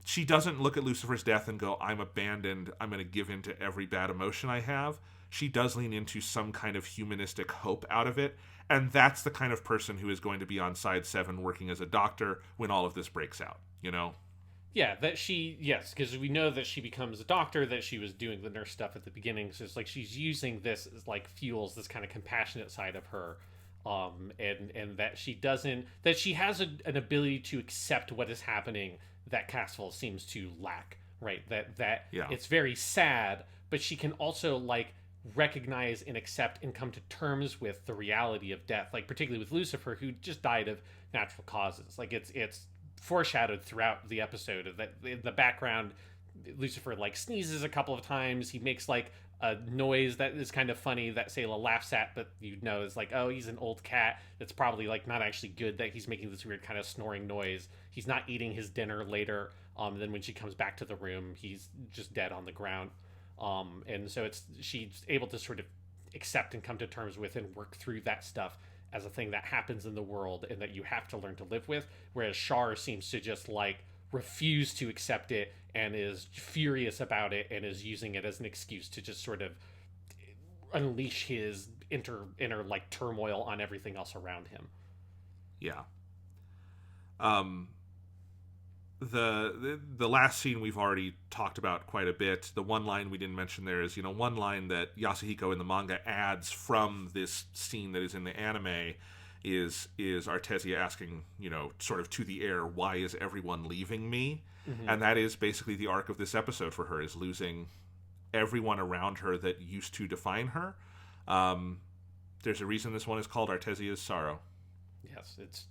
she doesn't look at Lucifer's death and go, I'm abandoned, I'm going to give in to every bad emotion I have. She does lean into some kind of humanistic hope out of it, and that's the kind of person who is going to be on Side 7 working as a doctor when all of this breaks out, Yeah, because we know that she becomes a doctor, that she was doing the nurse stuff at the beginning, so it's like she's using this as like fuels this kind of compassionate side of her, and that she has an ability to accept what is happening that Casval seems to lack, right? That It's very sad, but she can also like recognize and accept and come to terms with the reality of death, like particularly with Lucifer, who just died of natural causes. Like it's foreshadowed throughout the episode that in the background, Lucifer like sneezes a couple of times. He makes like a noise that is kind of funny that Sayla laughs at, but it's like, oh, he's an old cat. It's probably like not actually good that he's making this weird kind of snoring noise. He's not eating his dinner later. Then when she comes back to the room, he's just dead on the ground. And so she's able to sort of accept and come to terms with and work through that stuff as a thing that happens in the world and that you have to learn to live with, whereas Char seems to just like refuse to accept it and is furious about it and is using it as an excuse to just sort of unleash his inner like turmoil on everything else around him. Yeah. the last scene we've already talked about quite a bit. The one line we didn't mention there is, one line that Yasuhiko in the manga adds from this scene that is in the anime is Artesia asking, sort of to the air, why is everyone leaving me? Mm-hmm. And that is basically the arc of this episode for her, is losing everyone around her that used to define her. There's a reason this one is called Artesia's Sorrow. Yes, it's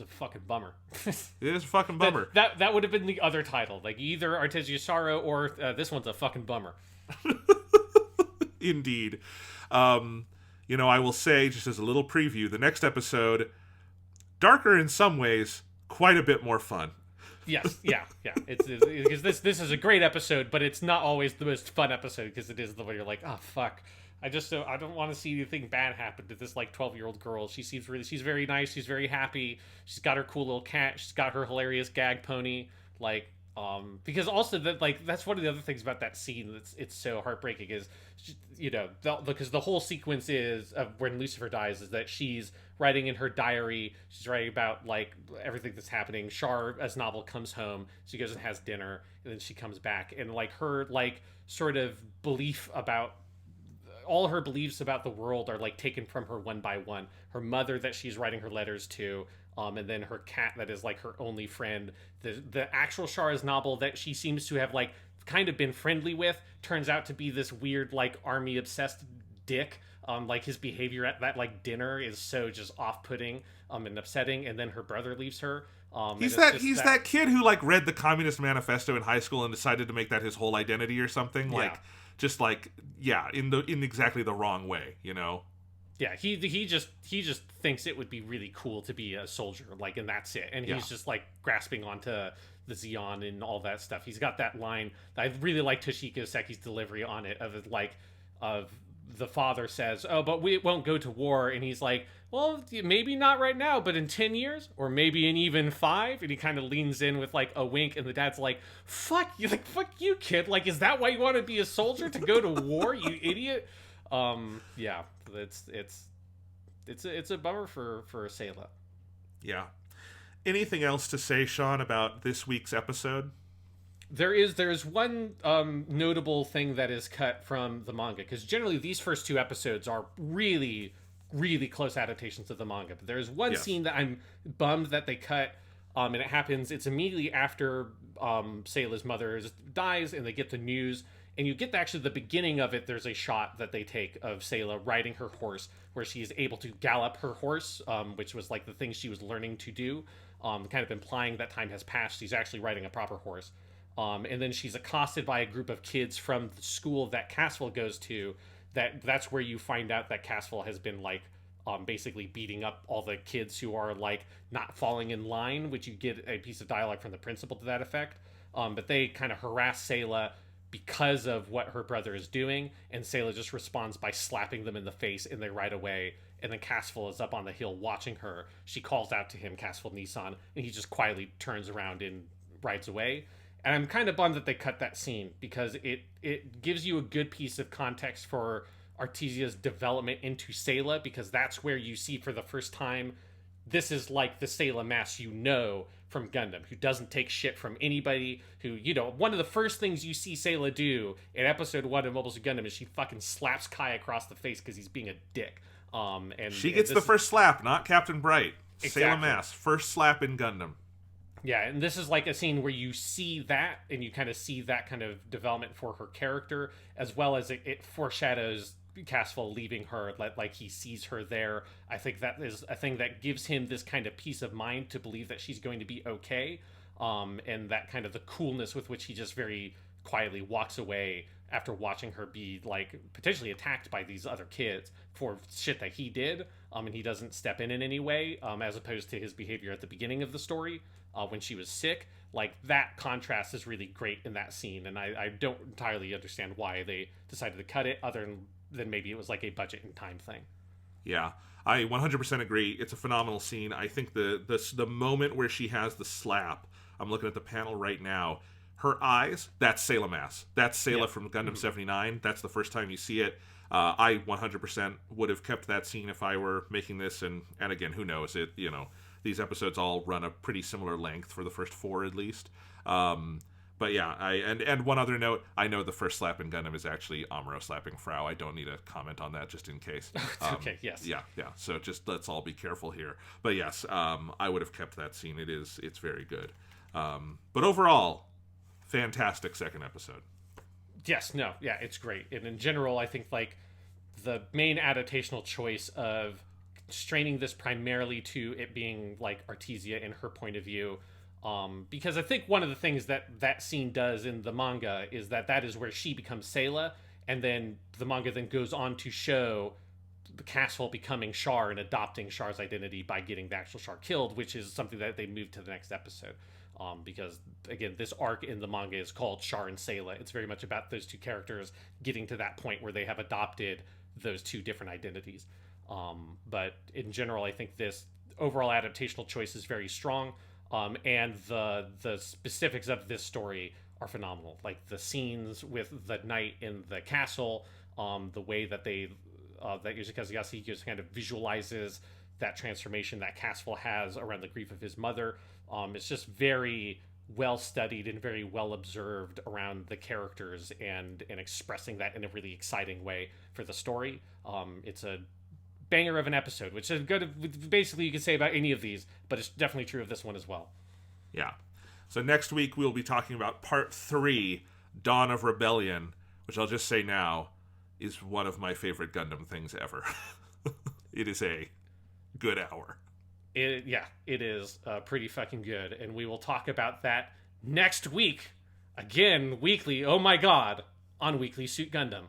a fucking bummer. It is a fucking bummer. That would have been the other title, like either Artesia's Sorrow or this one's a fucking bummer. Indeed. I will say, just as a little preview, the next episode, darker in some ways, quite a bit more fun. Yes, yeah. It's because this is a great episode, but it's not always the most fun episode, because it is the way you're like, oh fuck, I don't want to see anything bad happen to this 12-year-old girl. She's very nice, she's very happy, she's got her cool little cat, she's got her hilarious gag pony, because also that's one of the other things about that scene it's so heartbreaking is, because the whole sequence is of when Lucifer dies is that she's writing in her diary, she's writing about everything that's happening. Char as novel comes home, she goes and has dinner, and then she comes back, and her sort of belief about all her beliefs about the world are taken from her one by one. Her mother that she's writing her letters to, and then her cat that is her only friend. The actual Char's novel that she seems to have kind of been friendly with turns out to be this weird army obsessed dick. His behavior at that dinner is so just off-putting and upsetting. And then her brother leaves her. He's that kid who read the Communist Manifesto in high school and decided to make that his whole identity or something. Yeah. In exactly the wrong way, Yeah, he just thinks it would be really cool to be a soldier, and that's it. And he's just grasping onto the Zeon and all that stuff. He's got that line that I really like Toshiko Seki's delivery on it of the father says, "Oh, but we won't go to war," and he's like, "Well, maybe not right now, but in 10 years, or maybe in even 5." And he kind of leans in with a wink, and the dad's like, "Fuck you, fuck you, kid. Is that why you want to be a soldier, to go to war, you idiot?" Yeah, it's a bummer for Sayla. Yeah. Anything else to say, Sean, about this week's episode? There's one notable thing that is cut from the manga, because generally these first 2 episodes are really, really close adaptations of the manga. But there's one scene that I'm bummed that they cut, and it's immediately after Sayla's mother dies, and they get the news. And you get actually the beginning of it. There's a shot that they take of Sayla riding her horse, where she's able to gallop her horse, which was the thing she was learning to do, kind of implying that time has passed. She's actually riding a proper horse. And then she's accosted by a group of kids from the school that Casval goes to. That's where you find out that Casval has been basically beating up all the kids who are not falling in line, which you get a piece of dialogue from the principal to that effect. But they kind of harass Sayla because of what her brother is doing, and Sayla just responds by slapping them in the face, and they ride away. And then Casval is up on the hill watching her. She calls out to him, Casval Nissan, and he just quietly turns around and rides away. And I'm kind of bummed that they cut that scene, because it gives you a good piece of context for Artesia's development into Sayla, because that's where you see for the first time, this is the Sayla Mass from Gundam, who doesn't take shit from anybody, who, one of the first things you see Sayla do in episode 1 of Mobile Suit Gundam is she fucking slaps Kai across the face because he's being a dick. And she gets the first slap, not Captain Bright. Exactly. Sayla Mass, first slap in Gundam. Yeah, and this is a scene where you see that, and you kind of see that kind of development for her character, as well as it foreshadows Casval leaving her, he sees her there. I think that is a thing that gives him this kind of peace of mind to believe that she's going to be okay, and that kind of the coolness with which he just very quietly walks away after watching her be potentially attacked by these other kids for shit that he did, and he doesn't step in any way, as opposed to his behavior at the beginning of the story when she was sick. That contrast is really great in that scene, and I don't entirely understand why they decided to cut it, other than maybe it was a budget and time thing. Yeah, I 100% agree. It's a phenomenal scene. I think the moment where she has the slap, I'm looking at the panel right now, her eyes, that's Sayla Mass. That's Sayla from Gundam 79. That's the first time you see it. I 100% would have kept that scene if I were making this, and again, who knows, these episodes all run a pretty similar length for the first 4 at least. But yeah, and one other note, I know the first slap in Gundam is actually Amuro slapping Frau. I don't need to comment on that just in case. Okay, yes. Yeah. So just let's all be careful here. But yes, I would have kept that scene. It's very good. But overall, fantastic second episode. Yes, no, yeah, it's great. And in general, I think like the main adaptational choice of straining this primarily to it being like Artesia in her point of view, because I think one of the things that scene does in the manga is that is where she becomes Sayla, and then the manga then goes on to show the Casval becoming Char and adopting Char's identity by getting the actual Char killed, which is something that they moved to the next episode. Because again, this arc in the manga is called Char and Sayla. It's very much about those two characters getting to that point where they have adopted those two different identities. But in general, I think this overall adaptational choice is very strong. And the specifics of this story are phenomenal. Like the scenes with the knight in the castle, the way that that Yoshikazu Yasuhiko kind of visualizes that transformation that Casval has around the grief of his mother. It's just very well studied and very well observed around the characters and expressing that in a really exciting way for the story. It's a banger of an episode, which is good. Basically, you can say about any of these, but it's definitely true of this one as well. Yeah. So next week we'll be talking about Part 3, Dawn of Rebellion, which I'll just say now is one of my favorite Gundam things ever. It is a good hour. It is pretty fucking good, and we will talk about that next week. Again, weekly, oh my god, on Weekly Suit Gundam.